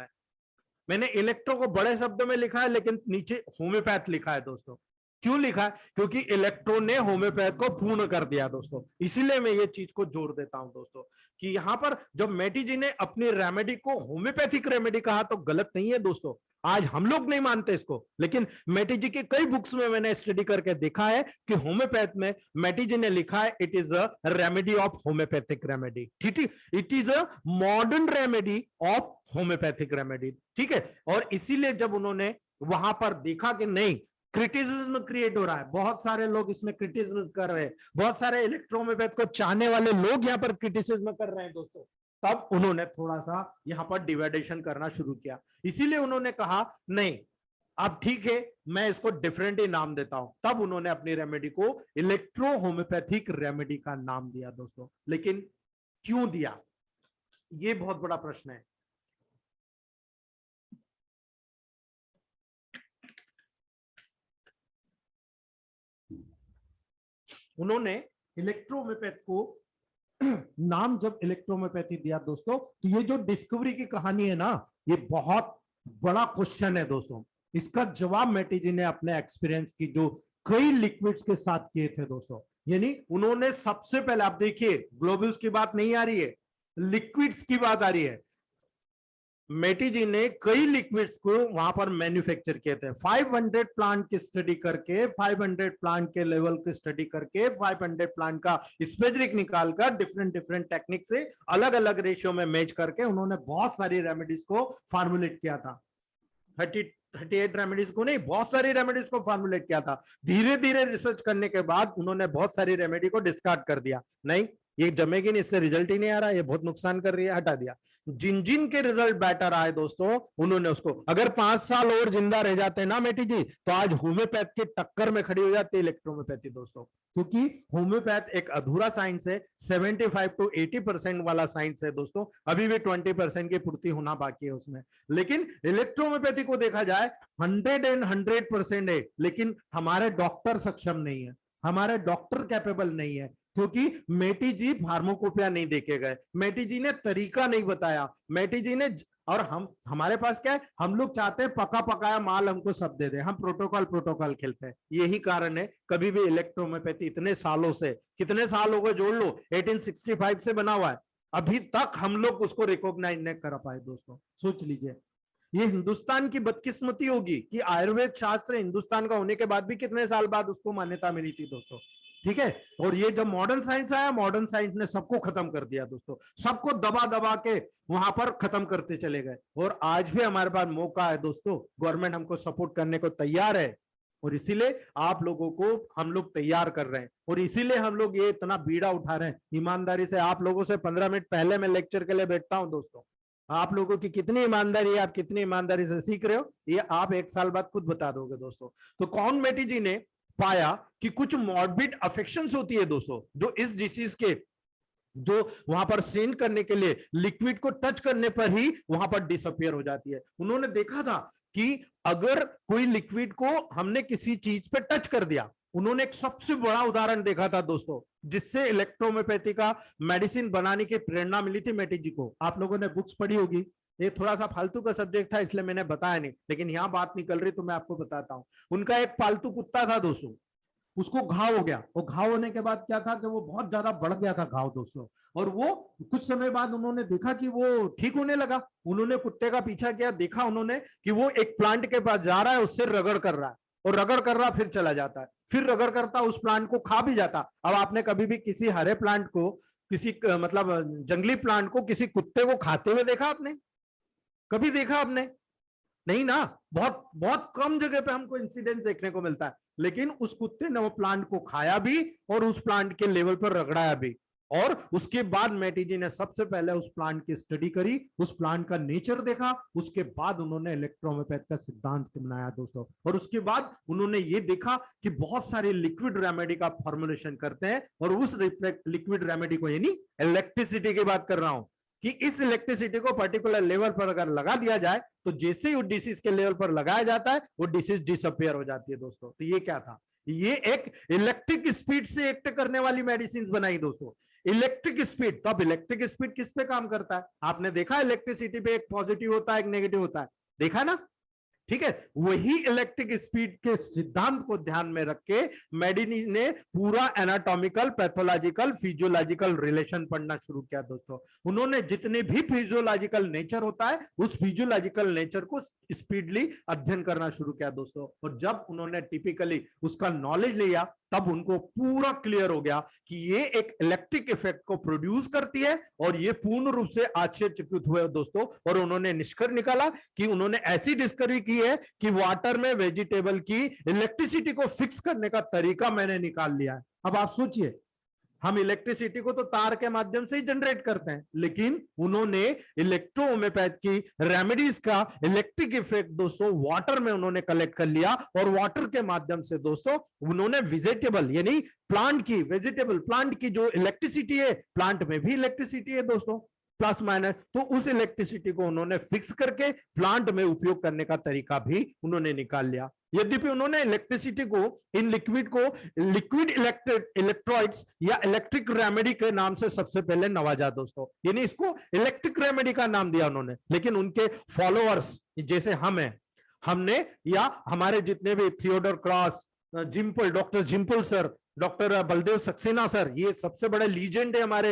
मैंने इलेक्ट्रो को बड़े शब्दों में लिखा है, लेकिन नीचे होम्योपैथ लिखा है दोस्तों। क्यों लिखा है? क्योंकि इलेक्ट्रो ने होम्योपैथ को पूर्ण कर दिया दोस्तों। इसीलिए मैं ये चीज को जोड़ देता हूं दोस्तों कि यहां पर जब मेटी जी ने अपनी रेमेडी को होम्योपैथिक रेमेडी कहा तो गलत नहीं है दोस्तों। आज हम लोग नहीं मानते इसको, लेकिन मेटी जी के कई बुक्स में मैंने स्टडी करके देखा है कि होम्योपैथ में मेटी जी ने लिखा है it is a remedy of homeopathic remedy. ठीक है, it is a modern remedy of homeopathic remedy. ठीक है, और इसीलिए जब उन्होंने वहां पर देखा कि नहीं, क्रिटिसिज्म क्रिएट हो रहा है, बहुत सारे लोग इसमें क्रिटिसिज्म कर रहे हैं, बहुत सारे इलेक्ट्रोहोम्योपैथ को चाहने वाले लोग यहाँ पर क्रिटिसिज्म कर रहे हैं दोस्तों, तब उन्होंने थोड़ा सा यहाँ पर डिवाइडेशन करना शुरू किया। इसीलिए उन्होंने कहा नहीं, अब ठीक है, मैं इसको डिफरेंट ही नाम देता हूं। तब उन्होंने अपनी रेमेडी को इलेक्ट्रो होम्योपैथिक रेमेडी का नाम दिया दोस्तों। लेकिन क्यों दिया, ये बहुत बड़ा प्रश्न है। उन्होंने इलेक्ट्रोहोम्योपैथ को नाम जब इलेक्ट्रोहोम्योपैथी दिया दोस्तों, तो ये जो डिस्कवरी की कहानी है ना, ये बहुत बड़ा क्वेश्चन है दोस्तों। इसका जवाब मेटी जी ने अपने एक्सपीरियंस की जो कई लिक्विड्स के साथ किए थे दोस्तों। यानी उन्होंने सबसे पहले, आप देखिए ग्लोब्यूल्स की बात नहीं आ रही है, लिक्विड्स की बात आ रही है। मेटी जी ने कई लिक्विड्स को वहां पर मैन्युफैक्चर किए थे। 500 प्लांट की स्टडी करके, 500 प्लांट के लेवल की स्टडी करके, 500 प्लांट का स्पेसिफिक निकालकर डिफरेंट डिफरेंट टेक्निक से अलग अलग रेशियो में मैच करके उन्होंने बहुत सारी रेमेडीज को फॉर्मुलेट किया था। 38 रेमेडीज को नहीं, बहुत सारी रेमेडीज को फॉर्मुलेट किया था। धीरे धीरे रिसर्च करने के बाद उन्होंने बहुत सारी रेमेडी को डिस्कार्ड कर दिया। नहीं, ये जमेगी नहीं, इससे रिजल्ट ही नहीं आ रहा, ये बहुत नुकसान कर रही है, हटा दिया। जिन जिन के रिजल्ट बेटर आए दोस्तों, उन्होंने उसको, अगर 5 साल और जिंदा रह जाते ना मेटी जी, तो आज होम्योपैथ की टक्कर में खड़ी हो जाती है इलेक्ट्रोहोम्योपैथी दोस्तों। क्योंकि होम्योपैथ एक अधूरा साइंस है, 75 to 80% वाला साइंस है दोस्तों। अभी भी 20% की पूर्ति होना बाकी है उसमें। लेकिन इलेक्ट्रोहोम्योपैथी को देखा जाए 100% है, लेकिन हमारे डॉक्टर सक्षम नहीं है, हमारे डॉक्टर कैपेबल नहीं है, क्योंकि मेटी जी फार्माकोपिया नहीं देखे गए, मेटी जी ने तरीका नहीं बताया, मेटी जी ने, और हमारे पास क्या है, हम लोग चाहते हैं पका पकाया माल हमको सब दे दे, हम प्रोटोकॉल खेलते हैं। यही कारण है कभी भी इलेक्ट्रोहोम्योपैथी इतने सालों से, कितने साल हो गए जोड़ लो, 1865 से बना हुआ है, अभी तक हम लोग उसको रिकॉग्नाइज नहीं कर पाए दोस्तों। सोच लीजिए, ये हिंदुस्तान की बदकिस्मती होगी कि आयुर्वेद शास्त्र हिंदुस्तान का होने के बाद भी कितने साल बाद उसको मान्यता मिली थी दोस्तों। ठीक है, और ये जब मॉडर्न साइंस आया, मॉडर्न साइंस ने सबको खत्म कर दिया दोस्तों, सबको दबा दबा के वहां पर खत्म करते चले गए। और आज भी हमारे पास मौका है दोस्तों, गवर्नमेंट हमको सपोर्ट करने को तैयार है, और इसीलिए आप लोगों को हम लोग तैयार कर रहे हैं, और इसीलिए हम लोग ये इतना बीड़ा उठा रहे हैं ईमानदारी से। आप लोगों से 15 मिनट पहले मैं लेक्चर के लिए बैठता हूं दोस्तों, आप लोगों की कितनी ईमानदारी है, आप कितनी ईमानदारी से सीख रहे हो, ये आप 1 साल बाद खुद बता दोगे दोस्तों। तो कॉर्नबेटी जी ने पाया कि कुछ मॉर्बिड अफेक्शंस होती है दोस्तों, जो इस डिसीज के, जो वहां पर सेंड करने के लिए लिक्विड को टच करने पर ही वहां पर डिसअपियर हो जाती है। उन्होंने देखा था कि अगर कोई लिक्विड को हमने किसी चीज पे टच कर दिया, उन्होंने एक सबसे बड़ा उदाहरण देखा था दोस्तों, जिससे इलेक्ट्रोहोम्योपैथी का मेडिसिन बनाने की प्रेरणा मिली थी मेटी जी को। आप लोगों ने बुक्स पढ़ी होगी, ये थोड़ा सा फालतू का सब्जेक्ट था इसलिए मैंने बताया नहीं, लेकिन यहाँ बात निकल रही तो मैं आपको बताता हूँ। उनका एक पालतू कुत्ता था दोस्तों, उसको घाव हो गया, वो घाव होने के बाद क्या था कि वो बहुत ज्यादा बढ़ गया था घाव दोस्तों, और वो कुछ समय बाद उन्होंने देखा कि वो ठीक होने लगा। उन्होंने कुत्ते का पीछा किया, देखा उन्होंने कि वो एक प्लांट के पास जा रहा है, उससे रगड़ कर रहा है, और रगड़ कर रहा फिर चला जाता है, फिर रगड़ करता उस प्लांट को खा भी जाता। अब आपने कभी भी किसी हरे प्लांट को, किसी मतलब जंगली प्लांट को किसी कुत्ते को खाते हुए देखा आपने? कभी देखा आपने? नहीं ना। बहुत बहुत कम जगह पे हमको इंसिडेंट देखने को मिलता है, लेकिन उस कुत्ते ने वो प्लांट को खाया भी और उस प्लांट के लेवल पर रगड़ाया भी। और उसके बाद मैटी जी ने सबसे पहले उस प्लांट की स्टडी करी, उस प्लांट का नेचर देखा, उसके बाद उन्होंने इलेक्ट्रोहोम्योपैथ का सिद्धांत बनाया दोस्तों। और उसके बाद उन्होंने ये देखा कि बहुत सारे लिक्विड रेमेडी का फॉर्मुलेशन करते हैं, और उस लिक्विड रेमेडी को, यानी इलेक्ट्रिसिटी की बात कर रहा हूं, कि इस इलेक्ट्रिसिटी को पर्टिकुलर लेवल पर अगर लगा दिया जाए तो जैसे ही वो डिसीज के लेवल पर लगाया जाता है वो डिसीज डिसअपियर हो जाती है दोस्तों। तो ये क्या था? ये एक इलेक्ट्रिक स्पीड से एक्ट करने वाली मेडिसिन बनाई दोस्तों। इलेक्ट्रिक स्पीड, तो अब इलेक्ट्रिक स्पीड किस पे काम करता है? आपने देखा इलेक्ट्रिसिटी पे एक पॉजिटिव होता है, एक नेगेटिव होता है, देखा ना? ठीक है, वही इलेक्ट्रिक स्पीड के सिद्धांत को ध्यान में रख के मेडिनी ने पूरा एनाटॉमिकल, पैथोलॉजिकल, फिजियोलॉजिकल रिलेशन पढ़ना शुरू किया दोस्तों। उन्होंने जितने भी फिजियोलॉजिकल नेचर होता है उस फिजियोलॉजिकल नेचर को स्पीडली अध्ययन करना शुरू किया दोस्तों। और जब उन्होंने टिपिकली उसका नॉलेज लिया तब उनको पूरा क्लियर हो गया कि ये एक इलेक्ट्रिक इफेक्ट को प्रोड्यूस करती है, और ये पूर्ण रूप से आश्चर्यचकित हुए दोस्तों। और उन्होंने निष्कर्ष निकाला कि उन्होंने ऐसी डिस्कवरी की है कि वाटर में वेजिटेबल की इलेक्ट्रिसिटी को फिक्स करने का तरीका मैंने निकाल लिया है। अब आप सोचिए, हम इलेक्ट्रिसिटी को तो तार के माध्यम से ही जनरेट करते हैं, लेकिन उन्होंने इलेक्ट्रोहोम्योपैथ की रेमेडीज का इलेक्ट्रिक इफेक्ट दोस्तों वाटर में उन्होंने कलेक्ट कर लिया, और वाटर के माध्यम से दोस्तों उन्होंने वेजिटेबल यानी प्लांट की, वेजिटेबल प्लांट की जो इलेक्ट्रिसिटी है, प्लांट में भी इलेक्ट्रिसिटी है दोस्तों प्लस माइनस, तो उस इलेक्ट्रिसिटी को उन्होंने फिक्स करके प्लांट में उपयोग करने का तरीका भी उन्होंने निकाल लिया। यद्यपि उन्होंने इलेक्ट्रिसिटी को, इन लिक्विड को लिक्विड इलेक्ट्रॉइड्स या इलेक्ट्रिक रेमेडी के नाम से सबसे पहले नवाजा दोस्तों, यानी इसको इलेक्ट्रिक रेमेडी का नाम दिया उन्होंने। लेकिन उनके फॉलोअर्स जैसे हम हैं, हमने या हमारे जितने भी Theodore Krauss, Zimpel, doctor Zimpel sir, doctor Baldev Saxena sir, ये सबसे बड़े लीजेंड है हमारे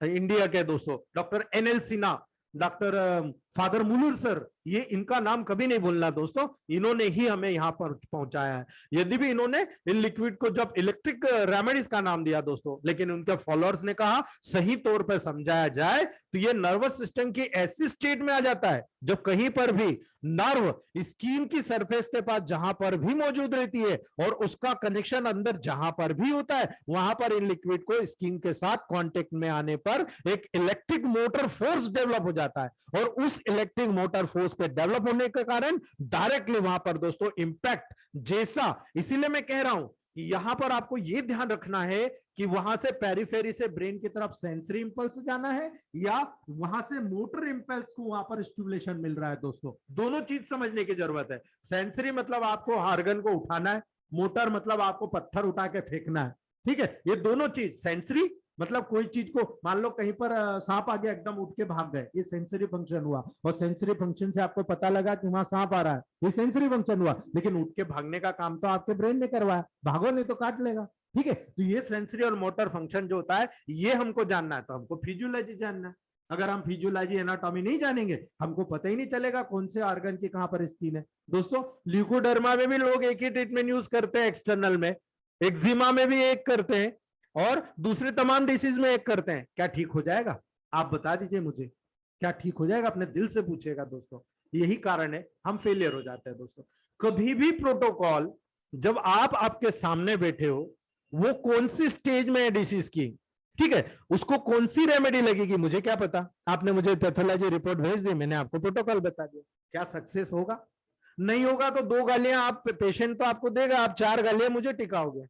इंडिया के दोस्तों, doctor NL Sinha, doctor father Muller sir, ये इनका नाम कभी नहीं भूलना दोस्तों, इन्होंने ही हमें यहां पर पहुंचाया है। यदि भी इन्होंने इन लिक्विड को जब इलेक्ट्रिक रेमेडीज का नाम दिया दोस्तों, लेकिन उनके फॉलोअर्स ने कहा सही तौर पर समझाया जाए तो ये नर्वस सिस्टम की ऐसी स्टेट में आ जाता है जब कहीं पर भी नर्व स्किन की सरफेस के पास जहां पर भी मौजूद रहती है और उसका कनेक्शन अंदर जहां पर भी होता है, वहां पर इन लिक्विड को स्किन के साथ कांटेक्ट में आने पर एक इलेक्ट्रिक मोटर फोर्स डेवलप हो जाता है, और उस इलेक्ट्रिक मोटर फोर्स के डेवलप होने के कारण डायरेक्टली वहां पर दोस्तों इंपैक्ट जैसा, इसीलिए मैं कह रहा हूं कि यहां पर आपको यह ध्यान रखना है कि वहां से पेरिफेरी से ब्रेन की तरफ सेंसरी इंपल्स जाना है या वहां से मोटर इंपल्स को वहां पर स्टिमुलेशन मिल रहा है दोस्तों। दोनों चीज समझने की जरूरत है। सेंसरी मतलब आपको हार्गन को उठाना है, मोटर मतलब आपको पत्थर उठा के फेंकना है, ठीक है। ये दोनों चीज, सेंसरी मतलब कोई चीज को, मान लो कहीं पर सांप आ गया, एकदम उठ के भाग गए, ये सेंसरी फंक्शन हुआ, और सेंसरी फंक्शन से आपको पता लगा कि वहां सांप आ रहा है, ये सेंसरी फंक्शन हुआ। लेकिन उठ के भागने का काम तो आपके ब्रेन ने करवाया, भागो नहीं तो काट लेगा, ठीक है। तो ये सेंसरी और मोटर फंक्शन जो होता है ये हमको जानना है, तो हमको फिजियोलॉजी जानना है। अगर हम फिजियोलॉजी एनाटॉमी नहीं जानेंगे हमको पता ही नहीं चलेगा कौन से ऑर्गन की कहां पर स्किन है दोस्तों। ल्यूकोडर्मा में भी लोग एक ही ट्रीटमेंट यूज करते हैं, एक्सटर्नल में, एक्जिमा में भी एक करते हैं, और दूसरे तमाम डिसीज में एक करते हैं। क्या ठीक हो जाएगा? आप बता दीजिए मुझे, क्या ठीक हो जाएगा? अपने दिल से पूछिएगा दोस्तों। यही कारण है हम फेलियर हो जाते हैं दोस्तों। कभी भी प्रोटोकॉल जब आप आपके सामने बैठे हो, वो कौन सी स्टेज में है डिसीज की, ठीक है, उसको कौन सी रेमेडी लगेगी मुझे क्या पता। आपने मुझे पैथोलॉजी रिपोर्ट भेज दी, मैंने आपको प्रोटोकॉल बता दिया, क्या सक्सेस होगा? नहीं होगा तो 2 गालियां आप पेशेंट तो आपको देगा, आप 4 गालियां मुझे टिकाओगे,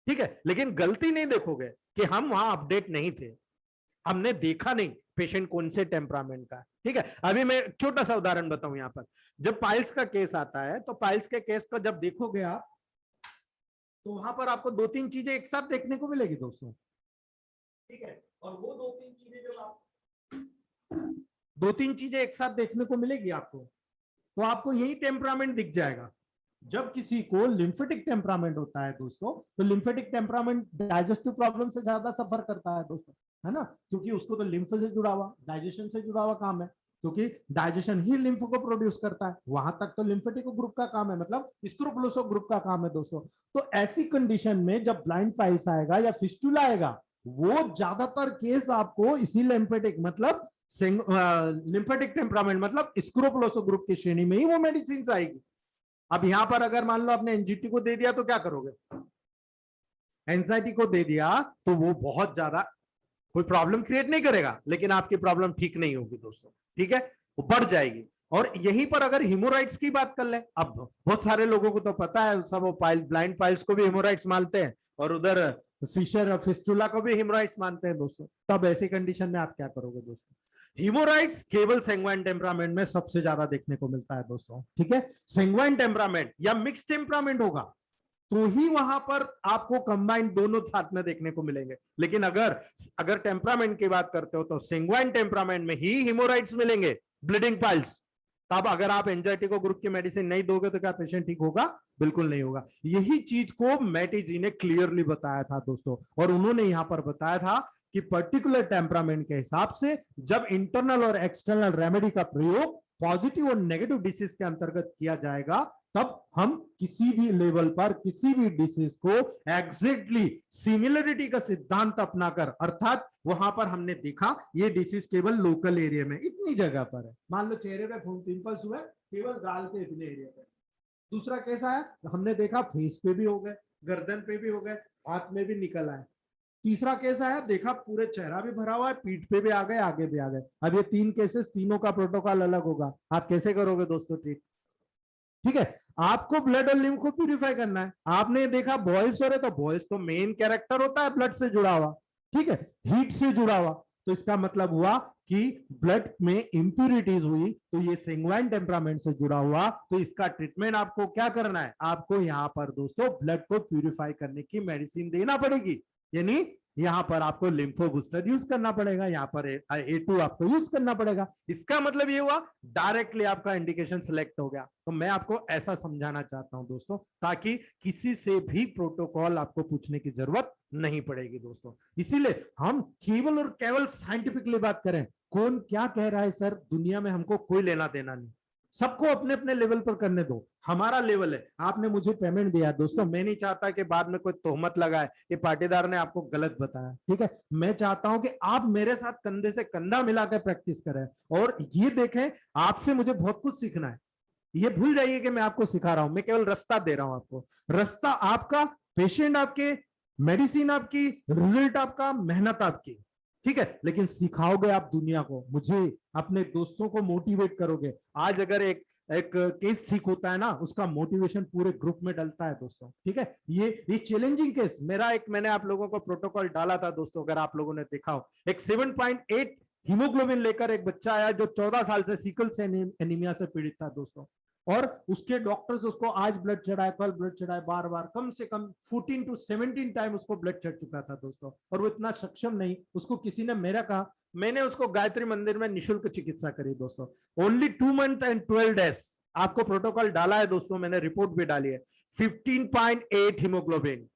ठीक है। लेकिन गलती नहीं देखोगे कि हम वहां अपडेट नहीं थे, हमने देखा नहीं पेशेंट कौन से टेम्परामेंट का, ठीक है। अभी मैं छोटा सा उदाहरण बताऊं, यहां पर जब पाइल्स का केस आता है तो पाइल्स के केस को जब देखोगे आप तो वहां पर आपको 2-3 चीजें एक साथ देखने को मिलेगी दोस्तों, ठीक है। और वो 2-3 चीजें जब आप दो तीन चीजें एक साथ देखने को मिलेगी आपको, तो आपको यही टेम्परामेंट दिख जाएगा। जब किसी को लिम्फेटिक टेम्परामेंट होता है दोस्तों, तो लिम्फेटिक टेम्परामेंट डाइजेस्टिव प्रॉब्लम से ज्यादा सफर करता है दोस्तों, है ना, क्योंकि उसको तो लिम्फ से जुड़ा हुआ, डाइजेशन से जुड़ा हुआ काम है, क्योंकि डाइजेशन ही लिम्फ को प्रोड्यूस करता है, वहां तक तो लिम्फेटिक ग्रुप का काम है, मतलब स्क्रूपुलोसो ग्रुप का काम है दोस्तों। तो ऐसी कंडीशन में जब ब्लाइंड पाइल्स आएगा या फिस्टुला आएगा, वो ज्यादातर केस आपको इसी लिम्फेटिक मतलब लिम्फेटिक टेम्परामेंट मतलब स्क्रूपुलोसो ग्रुप की श्रेणी में ही वो मेडिसिन आएगी। अब यहां पर अगर मान लो आपने एंजाइटी को दे दिया तो क्या करोगे, एंजाइटी को दे दिया तो वो बहुत ज्यादा कोई प्रॉब्लम क्रिएट नहीं करेगा, लेकिन आपकी प्रॉब्लम ठीक नहीं होगी दोस्तों, ठीक है, वो बढ़ जाएगी। और यहीं पर अगर हिमोराइड्स की बात कर ले, अब बहुत सारे लोगों को तो पता है, सब वो ब्लाइंड पाइल्स को भी हिमोराइड्स मानते हैं और उधर फिशर फिस्टुला को भी हिमोराइड्स मानते हैं दोस्तों। तब ऐसी कंडीशन में आप क्या करोगे दोस्तों, हीमोराइड्स केवल सेंग्वाइन टेम्परामेंट में सबसे ज्यादा देखने को मिलता है दोस्तों, ठीक है। सेंग्वाइन टेम्परामेंट या मिक्स टेम्परामेंट होगा तो ही वहां पर आपको कंबाइंड दोनों साथ में देखने को मिलेंगे, लेकिन अगर टेम्परामेंट की बात करते हो तो सेंग्वाइन टेम्परामेंट में ही हीमोराइड्स मिलेंगे, ब्लीडिंग पाइल्स। तब अगर आप एंजाइटी को ग्रुप की मेडिसिन नहीं दोगे तो क्या पेशेंट ठीक होगा, बिल्कुल नहीं होगा। यही चीज को मैटी जी ने क्लियरली बताया था दोस्तों, और उन्होंने यहां पर बताया था कि पर्टिकुलर टेम्परामेंट के हिसाब से जब इंटरनल और एक्सटर्नल रेमेडी का प्रयोग पॉजिटिव और नेगेटिव डिसीज के अंतर्गत किया जाएगा, तब हम किसी भी लेवल पर किसी भी डिसीज को एग्जैक्टली सिमिलरिटी का सिद्धांत अपनाकर, अर्थात वहां पर हमने देखा ये डिसीज केवल लोकल एरिया में इतनी जगह पर है, मान लो चेहरे पे पिंपल्स हुए केवल गाल के इतने एरिया पे। दूसरा कैसा है, हमने देखा फेस पे भी हो गए, गर्दन पे भी हो गए, हाथ में भी निकल आए। तीसरा कैसा है, देखा पूरे चेहरा भी भरा हुआ है, पीठ पे भी आ गए, आगे भी आ गए। अब ये तीन केसेस, तीनों का प्रोटोकॉल अलग होगा, आप कैसे करोगे दोस्तों ट्रीट, ठीक है। आपको ब्लड और लिम्फ को प्यूरिफाई करना है। आपने देखा बॉयल्स हो रहे, तो बॉयल्स तो मेन कैरेक्टर होता है ब्लड से जुड़ा हुआ, ठीक है, हीट से जुड़ा हुआ, तो इसका मतलब हुआ कि ब्लड में इंप्यूरिटीज हुई, तो ये सेंग्वाइन टेम्परामेंट से जुड़ा हुआ, तो इसका ट्रीटमेंट आपको क्या करना है, आपको यहां पर दोस्तों ब्लड को प्यूरिफाई करने की मेडिसिन देना पड़ेगी, यानी यहां पर आपको लिम्फो बूस्टर यूज करना पड़ेगा, यहां पर A2 आपको यूज करना पड़ेगा। इसका मतलब ये हुआ डायरेक्टली आपका इंडिकेशन सिलेक्ट हो गया। तो मैं आपको ऐसा समझाना चाहता हूं दोस्तों, ताकि किसी से भी प्रोटोकॉल आपको पूछने की जरूरत नहीं पड़ेगी दोस्तों। इसीलिए हम केवल और केवल साइंटिफिकली बात करें, कौन क्या कह रहा है सर, दुनिया में हमको कोई लेना देना नहीं, सबको अपने अपने लेवल पर करने दो। हमारा लेवल है, आपने मुझे पेमेंट दिया दोस्तों, मैं नहीं चाहता कि बाद में कोई तोहमत लगाए कि पाटीदार ने आपको गलत बताया, ठीक है। मैं चाहता हूं कि आप मेरे साथ कंधे से कंधा मिलाकर प्रैक्टिस करें और ये देखें, आपसे मुझे बहुत कुछ सीखना है। ये भूल जाइए कि मैं आपको सिखा रहा हूं, मैं केवल रास्ता दे रहा हूं आपको, रास्ता आपका, पेशेंट आपके, मेडिसिन आपकी, रिजल्ट आपका, मेहनत आपकी, ठीक है। लेकिन सिखाओगे आप दुनिया को, मुझे, अपने दोस्तों को मोटिवेट करोगे। आज अगर एक केस ठीक होता है ना, उसका मोटिवेशन पूरे ग्रुप में डलता है दोस्तों, ठीक है। ये चैलेंजिंग केस मेरा एक, मैंने आप लोगों को प्रोटोकॉल डाला था दोस्तों, अगर आप लोगों ने देखा हो, एक 7.8 हीमोग्लोबिन लेकर एक बच्चा आया जो 14 साल से सिकल से एनीमिया से पीड़ित था दोस्तों, और उसके डॉक्टर्स उसको आज ब्लड चढ़ाए, कल ब्लड चढ़ाए, बार बार कम से कम 14 to 17 टाइम उसको ब्लड चढ़ चुका था दोस्तों, और वो इतना सक्षम नहीं, उसको किसी ने मेरा कहा, मैंने उसको गायत्री मंदिर में निशुल्क चिकित्सा करी दोस्तों, ओनली 2 months and 12 days। आपको प्रोटोकॉल डाला है दोस्तों, मैंने रिपोर्ट भी डाली है, 15.8 हीमोग्लोबिन।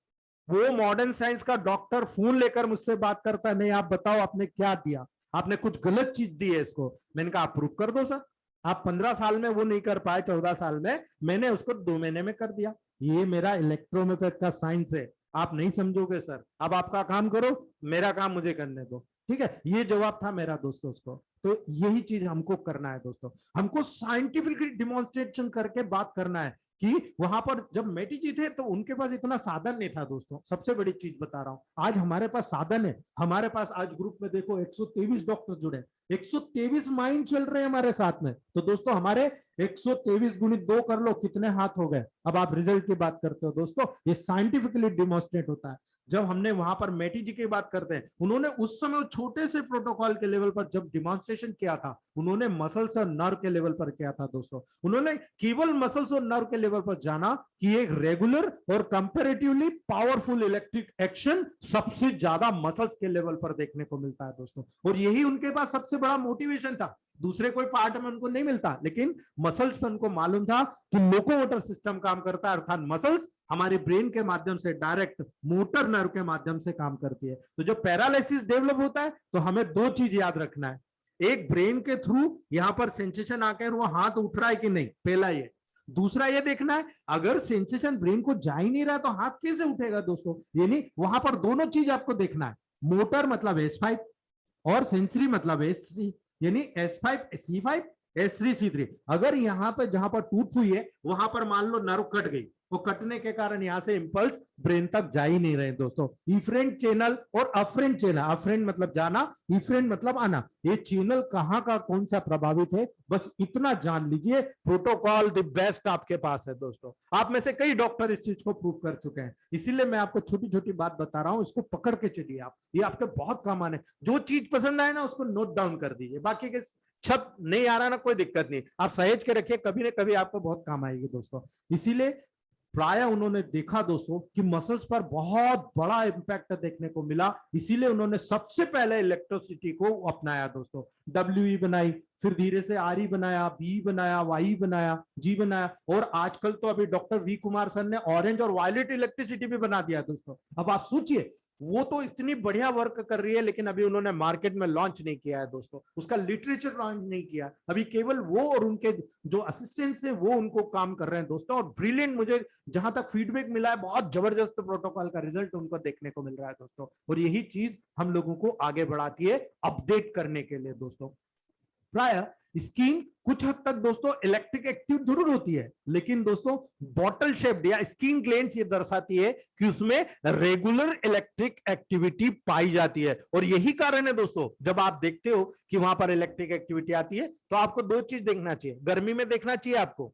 वो मॉडर्न साइंस का डॉक्टर फोन लेकर मुझसे बात करता है, नहीं आप बताओ आपने क्या दिया, आपने कुछ गलत चीज दी है इसको। मैंने कहा आप प्रूव कर दो सर, आप 15 साल में वो नहीं कर पाए, 14 साल में मैंने उसको 2 महीने में कर दिया। ये मेरा इलेक्ट्रोमेपैथ का साइंस है, आप नहीं समझोगे सर, अब आपका काम करो, मेरा काम मुझे करने दो, ठीक है। ये जवाब था मेरा दोस्तों उसको। तो यही चीज हमको करना है दोस्तों, हमको साइंटिफिकली डिमॉन्स्ट्रेशन करके बात करना है कि वहां पर जब मैटी जी थे तो उनके पास इतना साधन नहीं था दोस्तों। सबसे बड़ी चीज बता रहा हूं, आज हमारे पास साधन है, हमारे पास आज ग्रुप में देखो 123 डॉक्टर जुड़े, 123 माइंड चल रहे हैं हमारे साथ में। तो दोस्तों हमारे 123 गुणित 2 कर लो, कितने हाथ हो गए। अब आप रिजल्ट की बात करते हो दोस्तों, ये साइंटिफिकली डिमॉन्स्ट्रेट होता है। जब हमने वहां पर मैटी जी की बात करते हैं, उन्होंने उस समय छोटे से प्रोटोकॉल के लेवल पर जब डिमॉन्स्ट्रेशन किया था, उन्होंने मसल्स और नर्व के लेवल पर किया था दोस्तों, उन्होंने केवल मसल्स और नर्व के लेवल पर जाना कि एक रेगुलर और कंपैरेटिवली पावरफुल इलेक्ट्रिक एक्शन सबसे ज्यादा मसल्स के लेवल पर देखने को मिलता है दोस्तों। और यही उनके पास सबसे बड़ा मोटिवेशन था, दूसरे कोई पार्ट में उनको नहीं मिलता, लेकिन मसल्स पे उनको मालूम था कि लोकोमोटर सिस्टम काम करता है, अर्थात मसल्स हमारे ब्रेन के माध्यम से डायरेक्ट मोटर नर्व के माध्यम से काम करती है। तो जब पैरालिसिस डेवलप होता है तो हमें दो चीज याद रखना है, एक ब्रेन के थ्रू यहां पर सेंसेशन आकर वो हाथ उठ रहा है कि नहीं, पहला ये। दूसरा ये देखना है अगर सेंसेशन ब्रेन को जा ही नहीं रहा तो हाथ कैसे उठेगा दोस्तों, यानी वहां पर दोनों चीज आपको देखना है, मोटर मतलब S5 और सेंसरी मतलब S3, यानी S5 C5 S3 C3। अगर यहाँ पर जहां पर टूट हुई है वहां पर मान लो नर्व कट गई, वो कटने के कारण यहां से इंपल्स ब्रेन तक जा ही नहीं रहे दोस्तों। इफरेंट चैनल और अफरेंट चैनल, अफरेंट मतलब जाना, इफरेंट मतलब आना, ये चैनल कहां का कौन सा प्रभावित है बस इतना जान लीजिए, प्रोटोकॉल द बेस्ट आपके पास है दोस्तों। आप में से कई डॉक्टर इस चीज को प्रूव कर चुके हैं, इसीलिए मैं आपको छोटी छोटी बात बता रहा हूं, इसको पकड़ के चलिए आप, ये आपके बहुत काम आने। जो चीज पसंद आए ना उसको नोट डाउन कर दीजिए, बाकी के छप नहीं आ रहा ना कोई दिक्कत नहीं, आप सहेज के रखिए, कभी ना कभी आपको बहुत काम आएगी दोस्तों। इसीलिए प्राय उन्होंने देखा दोस्तों कि मसल्स पर बहुत बड़ा इंपैक्ट देखने को मिला, इसीलिए उन्होंने सबसे पहले इलेक्ट्रिसिटी को अपनाया दोस्तों। डब्ल्यू बनाई, फिर धीरे से आर बनाया, बी बनाया, वाई बनाया, जी बनाया, और आजकल तो अभी डॉक्टर वी कुमार सर ने ऑरेंज और वायलेट इलेक्ट्रिसिटी भी बना दिया दोस्तों। अब आप सोचिए, वो तो इतनी बढ़िया वर्क कर रही है, लेकिन अभी उन्होंने मार्केट में लॉन्च नहीं किया है दोस्तों, उसका लिटरेचर लॉन्च नहीं किया, अभी केवल वो और उनके जो असिस्टेंट्स हैं वो उनको काम कर रहे हैं दोस्तों। और ब्रिलियंट, मुझे जहां तक फीडबैक मिला है, बहुत जबरदस्त प्रोटोकॉल का रिजल्ट उनको देखने को मिल रहा है दोस्तों। और यही चीज हम लोगों को आगे बढ़ाती है अपडेट करने के लिए दोस्तों। प्राय स्किन कुछ हद तक दोस्तों इलेक्ट्रिक एक्टिव जरूर होती है, लेकिन दोस्तों बॉटल शेप्ड या स्किन ग्लैंड्स ये दर्शाती है कि उसमें रेगुलर इलेक्ट्रिक एक्टिविटी पाई जाती है। और यही कारण है दोस्तों, जब आप देखते हो कि वहां पर इलेक्ट्रिक एक्टिविटी आती है तो आपको दो चीज देखना चाहिए, गर्मी में देखना चाहिए आपको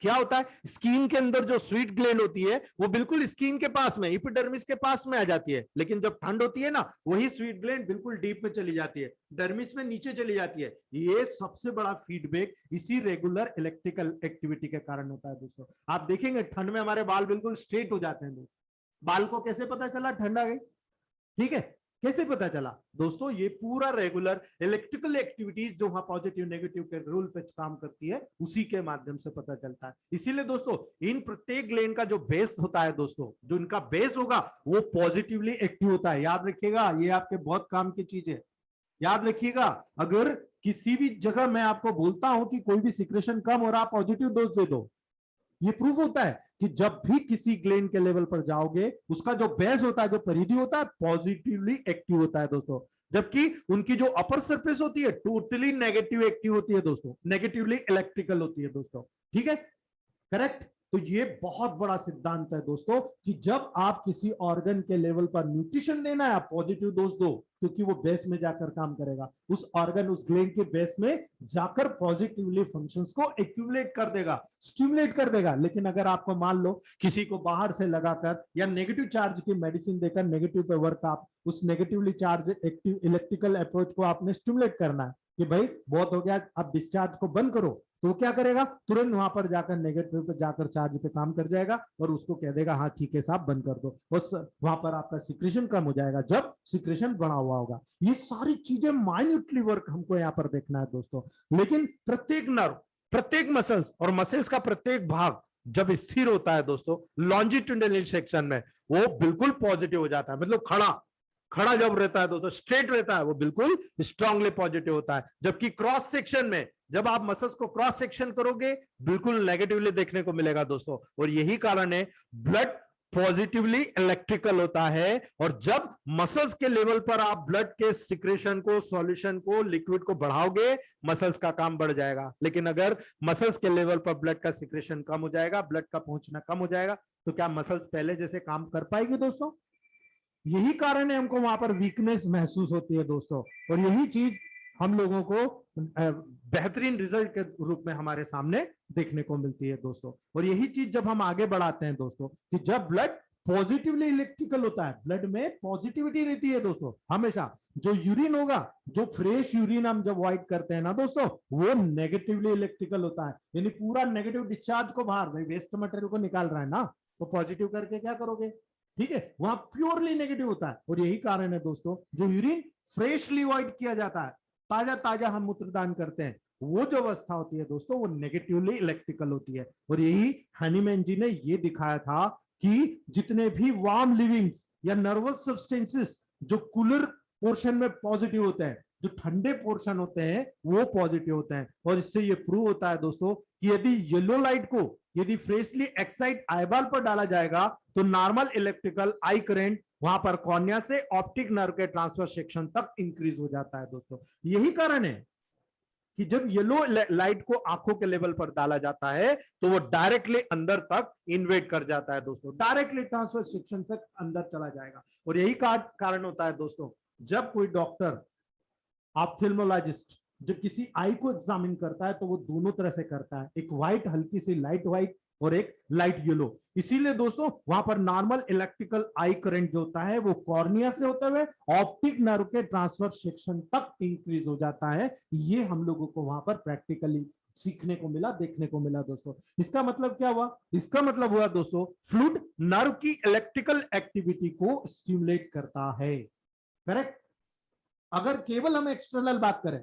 क्या होता है, स्किन के अंदर जो स्वीट ग्लैंड होती है वो बिल्कुल स्किन के पास में, एपिडर्मिस के पास में आ जाती है, लेकिन जब ठंड होती है ना वही स्वीट ग्लैंड बिल्कुल डीप में चली जाती है, डर्मिस में नीचे चली जाती है। ये सबसे बड़ा फीडबैक इसी रेगुलर इलेक्ट्रिकल एक्टिविटी के कारण होता है दोस्तों। आप देखेंगे ठंड में हमारे बाल बिल्कुल स्ट्रेट हो जाते हैं दोस्तों। बाल को कैसे पता चला ठंड आ गई, ठीक है, कैसे पता चला दोस्तों, ये पूरा रेगुलर इलेक्ट्रिकल एक्टिविटीज जो वहां पॉजिटिव नेगेटिव के रूल पे काम करती है उसी के माध्यम से पता चलता है। इसीलिए दोस्तों इन प्रत्येक ग्लैंड का जो बेस होता है दोस्तों, जो इनका बेस होगा वो पॉजिटिवली एक्टिव होता है। याद रखिएगा, ये आपके बहुत काम की चीज है, याद रखिएगा। अगर किसी भी जगह मैं आपको बोलता हूं कि कोई भी सिक्रेशन कम हो रहा, पॉजिटिव डोज दे दो, ये प्रूफ होता है कि जब भी किसी ग्लैंड के लेवल पर जाओगे उसका जो बेस होता है, जो परिधि होता है, पॉजिटिवली एक्टिव होता है दोस्तों। जबकि उनकी जो अपर सरफेस होती है टोटली नेगेटिव एक्टिव होती है दोस्तों, नेगेटिवली इलेक्ट्रिकल होती है दोस्तों, ठीक है, करेक्ट। तो ये बहुत बड़ा सिद्धांत है दोस्तों कि जब आप किसी ऑर्गन के लेवल पर न्यूट्रिशन देना है, आप पॉजिटिव डोज दो, क्योंकि वो बेस में जाकर काम करेगा, उस ऑर्गन उस ग्लैंड के बेस में जाकर पॉजिटिवली फंक्शंस को एक्यूमुलेट कर देगा, स्टिमुलेट कर देगा। लेकिन अगर आपको मान लो किसी को बाहर से लगाकर या नेगेटिव चार्ज की मेडिसिन देकर नेगेटिव पे वर्क, आप उस negatively charge active electrical approach को आपने स्टिमुलेट करना है कि भाई बहुत हो गया, अब डिस्चार्ज को बंद करो, तो क्या करेगा, तुरंत वहां पर जाकर नेगेटिव पे जाकर चार्ज पे काम कर जाएगा और उसको कह देगा हाँ ठीक है साहब बंद कर दो, वहां पर आपका सिक्रेशन कम हो जाएगा जब सिक्रेशन बढ़ा हुआ होगा। ये सारी चीजें माइन्यूटली वर्क हमको यहाँ पर देखना है दोस्तों। लेकिन प्रत्येक नर्व, प्रत्येक मसल्स और मसल्स का प्रत्येक भाग जब स्थिर होता है दोस्तों लॉन्जिट्यूडिनल सेक्शन में, वो बिल्कुल पॉजिटिव हो जाता है, मतलब खड़ा जब रहता है दोस्तों, स्ट्रेट रहता है, वो बिल्कुल स्ट्रांगली पॉजिटिव होता है। जबकि क्रॉस सेक्शन में जब आप मसल्स को क्रॉस सेक्शन करोगे बिल्कुल नेगेटिवली देखने को मिलेगा दोस्तों। और यही कारण है ब्लड पॉजिटिवली इलेक्ट्रिकल होता है, और जब मसल्स के लेवल पर आप ब्लड के सिक्रेशन को, सॉल्यूशन को, लिक्विड को बढ़ाओगे, मसल्स का काम बढ़ जाएगा। लेकिन अगर मसल्स के लेवल पर ब्लड का सिक्रेशन कम हो जाएगा, ब्लड का पहुंचना कम हो जाएगा, तो क्या मसल्स पहले जैसे काम कर पाएगी दोस्तों? यही कारण है हमको वहां पर वीकनेस महसूस होती है दोस्तों। और यही चीज हम लोगों को बेहतरीन रिजल्ट के रूप में हमारे सामने देखने को मिलती है दोस्तों। और यही चीज जब हम आगे बढ़ाते हैं दोस्तों कि जब ब्लड पॉजिटिवली इलेक्ट्रिकल होता है, ब्लड में पॉजिटिविटी रहती है दोस्तों हमेशा। जो यूरिन होगा, जो फ्रेश यूरिन हम जब वाइट करते हैं ना दोस्तों, वो नेगेटिवली इलेक्ट्रिकल होता है, यानी पूरा नेगेटिव डिस्चार्ज को बाहर, भाई वेस्ट मटेरियल को निकाल रहा है ना, तो पॉजिटिव करके क्या करोगे, ठीक है, वहां प्योरली नेगेटिव होता है। और यही कारण है दोस्तों, जो यूरिन फ्रेशली वाइट किया जाता है, ताजा ताजा हम मूत्रदान करते हैं, वो जो अवस्था होती है दोस्तों, वो नेगेटिवली इलेक्ट्रिकल होती है। और यही हनीमैन जी ने ये दिखाया था कि जितने भी वार्म लिविंग्स या नर्वस सब्सटेंसेस जो कूलर पोर्शन में पॉजिटिव होते हैं, जो ठंडे पोर्शन होते हैं वो पॉजिटिव होते हैं। और इससे ये प्रूव होता है दोस्तों कि यदि येलो लाइट को यदि फ्रेशली एक्साइट आईबॉल पर डाला जाएगा तो नॉर्मल इलेक्ट्रिकल आई करंट वहां पर कॉर्निया से ऑप्टिक नर्व के ट्रांसफर सेक्शन तक इंक्रीज हो जाता है दोस्तों। यही कारण है कि जब येलो लाइट को आंखों के लेवल पर डाला जाता है तो वो डायरेक्टली अंदर तक इन्वेड कर जाता है दोस्तों, डायरेक्टली ट्रांसफर सेक्शन तक अंदर चला जाएगा। और यही कारण होता है दोस्तों, जब कोई डॉक्टर ऑप्थेल्मोलॉजिस्ट जब किसी आई को एग्जामिन करता है तो वो दोनों तरह से करता है, एक व्हाइट हल्की सी लाइट व्हाइट और एक लाइट येलो। इसीलिए दोस्तों वहां पर नॉर्मल इलेक्ट्रिकल आई करंट जो होता है वो कॉर्निया से होते हुए ऑप्टिक नर्व के ट्रांसफर सेक्शन तक इंक्रीज हो जाता है। ये हम लोगों को वहां पर प्रैक्टिकली सीखने को मिला, देखने को मिला दोस्तों। इसका मतलब क्या हुआ, इसका मतलब हुआ दोस्तों फ्लूइड नर्व की इलेक्ट्रिकल एक्टिविटी को स्टिमुलेट करता है, करेक्ट। अगर केवल हम एक्सटर्नल बात करें,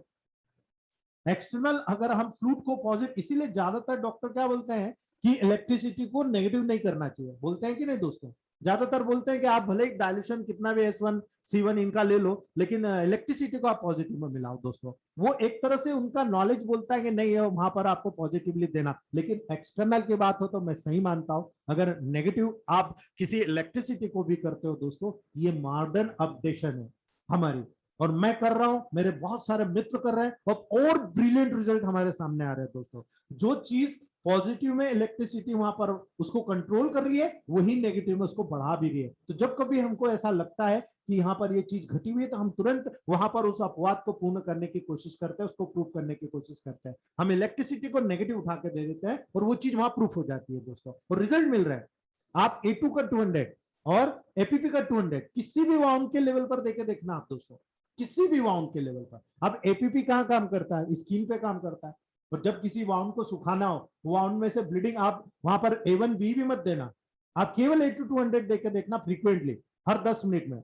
एक्सटर्नल अगर हम फ्लूइड को पॉजिटिव, इसीलिए ज्यादातर डॉक्टर क्या बोलते हैं कि इलेक्ट्रिसिटी को नेगेटिव नहीं करना चाहिए, बोलते हैं कि नहीं दोस्तों, ज्यादातर बोलते हैं कि आप भले एक डायल्यूशन कितना भी S1 C1 इनका ले लो, लेकिन इलेक्ट्रिसिटी को आप पॉजिटिव में मिलाओ दोस्तों। वो एक तरह से उनका नॉलेज बोलता है कि नहीं है वहां पर आपको पॉजिटिवली देना, लेकिन एक्सटर्नल की बात हो तो मैं सही मानता हूं, अगर नेगेटिव आप किसी इलेक्ट्रिसिटी को भी करते हो दोस्तों, ये मॉडर्न अपडेशन है हमारी, और मैं कर रहा हूं, मेरे बहुत सारे मित्र कर रहे हैं, और ब्रिलियंट रिजल्ट हमारे सामने आ रहे हैं दोस्तों। जो चीज पॉजिटिव में इलेक्ट्रिसिटी वहां पर उसको कंट्रोल कर रही है, वही नेगेटिव में उसको बढ़ा भी रही है। तो जब कभी हमको ऐसा लगता है कि यहाँ पर ये चीज घटी हुई है, तो हम तुरंत वहां पर उस अपवाद को पूर्ण करने की कोशिश करते हैं, उसको प्रूव करने की कोशिश करते हैं। हम इलेक्ट्रिसिटी को नेगेटिव उठा के दे देते हैं और वो चीज वहां प्रूफ हो जाती है दोस्तों, और रिजल्ट मिल रहा है। आप A2 का 200 और APP का 200 किसी भी वाउंड के लेवल पर देके देखना आप दोस्तों, किसी भी वाउंड के लेवल पर। अब APP कहां काम करता है, स्किन पे काम करता है, और जब किसी वाउंड को सुखाना हो, वाउंड में से ब्लीडिंग, आप वहां पर A1B भी मत देना, आप केवल A2 200 देके देखना फ्रीक्वेंटली, हर 10 मिनट में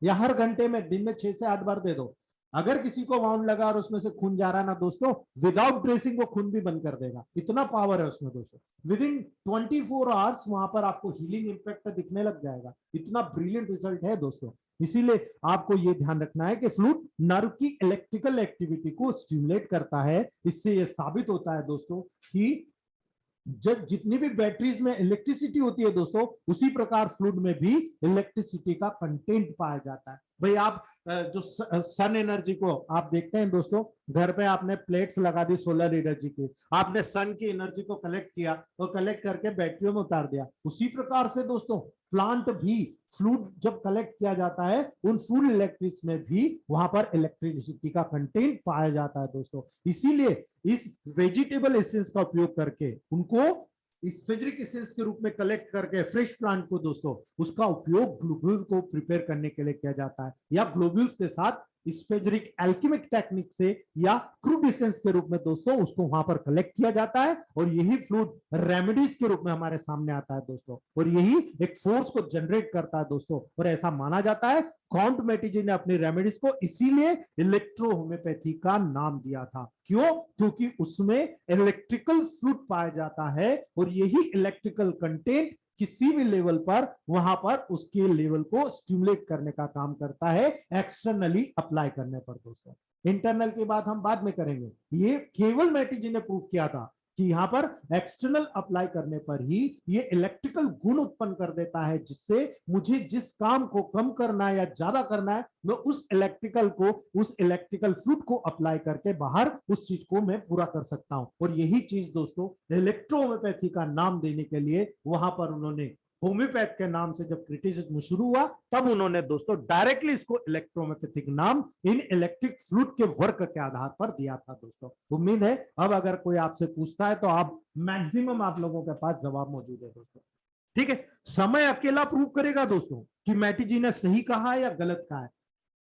या हर घंटे में, दिन में 6 से 8 बार दे दो। अगर किसी को वाउंड लगा और उसमें से खून जा रहा है ना दोस्तों, विदाउट ड्रेसिंग वो खून भी बंद कर देगा, इतना पावर है उसमें दोस्तों। विद इन 24 आवर्स वहां पर आपको हीलिंग इंपैक्ट दिखने लग जाएगा, इतना ब्रिलियंट रिजल्ट है दोस्तों। इसीलिए आपको ये ध्यान रखना है कि फ्लूइड नर्व की इलेक्ट्रिकल एक्टिविटी को स्टिमुलेट करता है। इससे ये साबित होता है दोस्तों कि जब जितनी भी बैटरीज में इलेक्ट्रिसिटी होती है दोस्तों, उसी प्रकार फ्लूइड में भी इलेक्ट्रिसिटी का कंटेंट पाया जाता है। भाई आप जो सन एनर्जी को आप देखते हैं दोस्तों, घर पे आपने प्लेट्स लगा दी सोलर एनर्जी की, आपने सन की एनर्जी को कलेक्ट किया और कलेक्ट करके बैटरियों में उतार दिया। उसी प्रकार से दोस्तों प्लांट भी फ्लूइड जब कलेक्ट किया जाता है, उन फूड इलेक्ट्रिक्स में भी वहां पर इलेक्ट्रिसिटी का कंटेंट पाया जाता है दोस्तों। इसीलिए इस वेजिटेबल एसेंस का उपयोग करके उनको स्पेजरिक एसेंस के रूप में कलेक्ट करके फ्रेश प्लांट को दोस्तों, उसका उपयोग ग्लोब्यूल को प्रिपेयर करने के लिए किया जाता है, या ग्लोब्यूल्स के साथ स्पेजरिक एल्केमिक टेक्निक से या क्रूड एसेंस के रूप में दोस्तों उसको वहां पर कलेक्ट किया जाता है, और यही फ्लूइड रेमेडीज के रूप में हमारे सामने आता है दोस्तों, और यही एक फोर्स को जनरेट करता है दोस्तों। और ऐसा माना जाता है काउंट मेटी ने अपनी रेमेडीज को इसीलिए इलेक्ट्रो होम्योपैथी का नाम दिया था। क्यों? क्योंकि उसमें इलेक्ट्रिकल फ्लूइड पाया जाता है, और यही इलेक्ट्रिकल कंटेंट किसी भी लेवल पर वहां पर उसके लेवल को स्टिमुलेट करने का काम करता है, एक्सटर्नली अप्लाई करने पर दोस्तों। इंटरनल की बात हम बाद में करेंगे। ये केवल मैटी जी ने प्रूव किया था कि यहां पर एक्सटर्नल अप्लाई करने पर ही ये इलेक्ट्रिकल गुण उत्पन्न कर देता है, जिससे मुझे जिस काम को कम करना है या ज्यादा करना है, मैं उस इलेक्ट्रिकल फ्लूइड को अप्लाई करके बाहर उस चीज को मैं पूरा कर सकता हूं। और यही चीज दोस्तों इलेक्ट्रोहोम्योपैथी का नाम देने के लिए वहां पर उन्होंने होम्योपैथ के नाम से जब क्रिटिसिज्म शुरू हुआ, तब उन्होंने दोस्तों डायरेक्टली इसको इलेक्ट्रोहोम्योपैथिक नाम इन इलेक्ट्रिक फ्लूइड के वर्क के आधार पर दिया था दोस्तों। उम्मीद है अब अगर कोई आपसे पूछता है तो आप मैक्सिमम आप लोगों के पास जवाब मौजूद है दोस्तों। ठीक है, समय अकेला प्रूव करेगा दोस्तों कि मैटी जी ने सही कहा या गलत कहा है।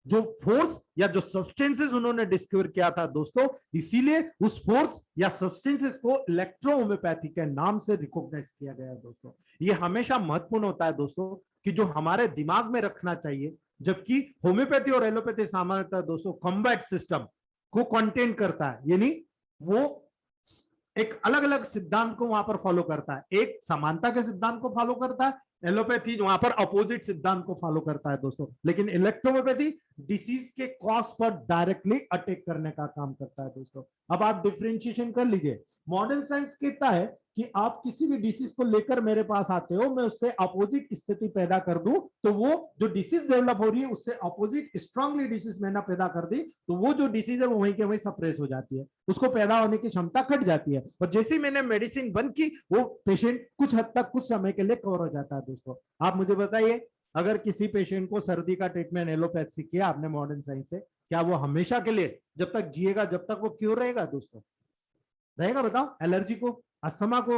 जो फोर्स या जो सब्सटेंसेस उन्होंने डिस्कवर किया था दोस्तों, इसीलिए उस फोर्स या सब्सटेंसेस को इलेक्ट्रो होम्योपैथी के नाम से रिकॉग्नाइज किया गया है दोस्तों। ये हमेशा महत्वपूर्ण होता है दोस्तों कि जो हमारे दिमाग में रखना चाहिए, जबकि होम्योपैथी और एलोपैथी सामान्यतः दोस्तों कॉम्बैट सिस्टम को कंटेन करता है, यानी वो एक अलग अलग सिद्धांत को वहां पर फॉलो करता है। एक समानता के सिद्धांत को फॉलो करता है, एलोपैथी वहां पर अपोजिट सिद्धांत को फॉलो करता है दोस्तों। लेकिन इलेक्ट्रोहोम्योपैथी डिसीज के कॉज पर डायरेक्टली अटैक करने का काम करता है दोस्तों। अब आप डिफरेंशिएशन कर लीजिए। मॉडर्न साइंस कहता है कि आप किसी भी डिसीज को लेकर मेरे पास आते हो, मैं उससे अपोजिट स्थिति पैदा कर दूं, तो वो जो डिसीज डेवलप हो रही है उससे अपोजिट स्ट्रांगली डिसीज मैंने पैदा कर दी, तो वो जो डिसीज है वो वहीं के वहीं सप्रेस हो जाती है, उसको पैदा होने की क्षमता घट जाती है। और जैसे ही मैंने मेडिसिन बंद की, वो पेशेंट कुछ हद तक कुछ समय के लिए कवर हो जाता है दोस्तों। आप मुझे बताइए, अगर किसी पेशेंट को सर्दी का ट्रीटमेंट एलोपैथी किया आपने मॉडर्न साइंस से, क्या वो हमेशा के लिए जब तक जिएगा जब तक वो क्योर रहेगा दोस्तों? रहेगा? बताओ। एलर्जी को, अस्थमा को,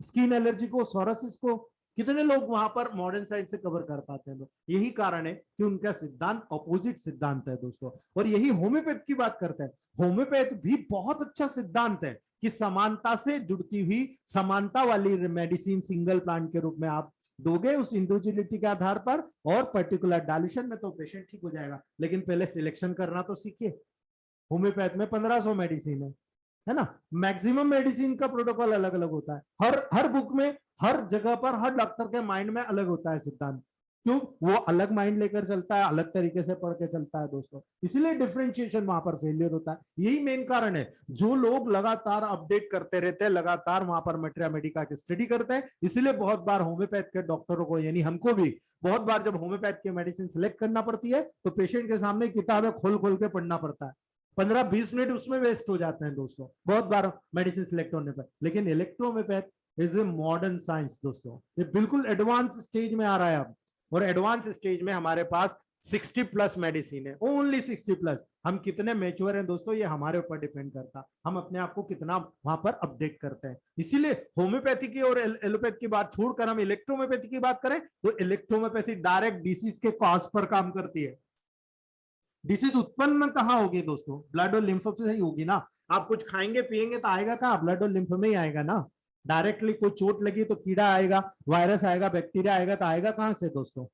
स्किन एलर्जी को, सोरासिस को कितने लोग वहां पर मॉडर्न साइंस से कवर कर पाते हैं? यही कारण है कि उनका सिद्धांत अपोजिट सिद्धांत है दोस्तों। और यही होम्योपैथ की बात करते हैं। होम्योपैथ भी बहुत अच्छा सिद्धांत है कि समानता से जुड़ती हुई समानता वाली मेडिसिन सिंगल प्लांट के रूप में आप दोगे उस इंडिविजुअलिटी के आधार पर, और पर्टिकुलर डायल्यूशन में तो पेशेंट ठीक हो जाएगा। लेकिन पहले सिलेक्शन करना तो सीखिए। होम्योपैथ में 1500 मेडिसिन है ना। मैक्सिमम मेडिसिन का प्रोटोकॉल अलग अलग होता है। हर बुक में, हर जगह पर, हर डॉक्टर के माइंड में अलग होता है सिद्धांत। क्यों? वो अलग माइंड लेकर चलता है, अलग तरीके से पढ़ के चलता है दोस्तों। इसलिए डिफरेंशिएशन वहां पर फेलियर होता है। यही मेन कारण है। जो लोग लगातार अपडेट करते रहते हैं, लगातार वहां पर मटेरिया मेडिका की स्टडी करते हैं, इसलिए बहुत बार होम्योपैथ के डॉक्टरों को, यानी हमको भी बहुत बार जब होम्योपैथ की मेडिसिन सिलेक्ट करना पड़ती है तो पेशेंट के सामने किताबें खोल खोल के पढ़ना पड़ता है। 15-20 मिनट उसमें वेस्ट हो जाते हैं दोस्तों, बहुत बार मेडिसिन सिलेक्ट होने पर। लेकिन इलेक्ट्रोहोम्योपैथ इज ए मॉडर्न साइंस दोस्तों। ये बिल्कुल एडवांस स्टेज में आ रहा है अब। और एडवांस स्टेज में हमारे पास 60+ मेडिसिन है, ओनली 60+। हम कितने मैच्योर हैं दोस्तों, ये हमारे ऊपर डिपेंड करता है, हम अपने आप को कितना वहां पर अपडेट करते हैं। इसीलिए होम्योपैथी की और एलोपैथी की बात छोड़कर हम इलेक्ट्रोहोम्योपैथी की बात करें तो इलेक्ट्रोहोम्योपैथी डायरेक्ट डिसीज के कॉज पर काम करती है। डिसीज उत्पन्न कहाँ होगी दोस्तों? ब्लड और लिम्फ से ही होगी ना। आप कुछ खाएंगे पिएंगे तो आएगा कहाँ? ब्लड और लिम्फ में ही आएगा ना। डायरेक्टली कोई चोट लगी तो कीड़ा आएगा, वायरस आएगा, बैक्टीरिया आएगा, तो आएगा कहां से दोस्तों?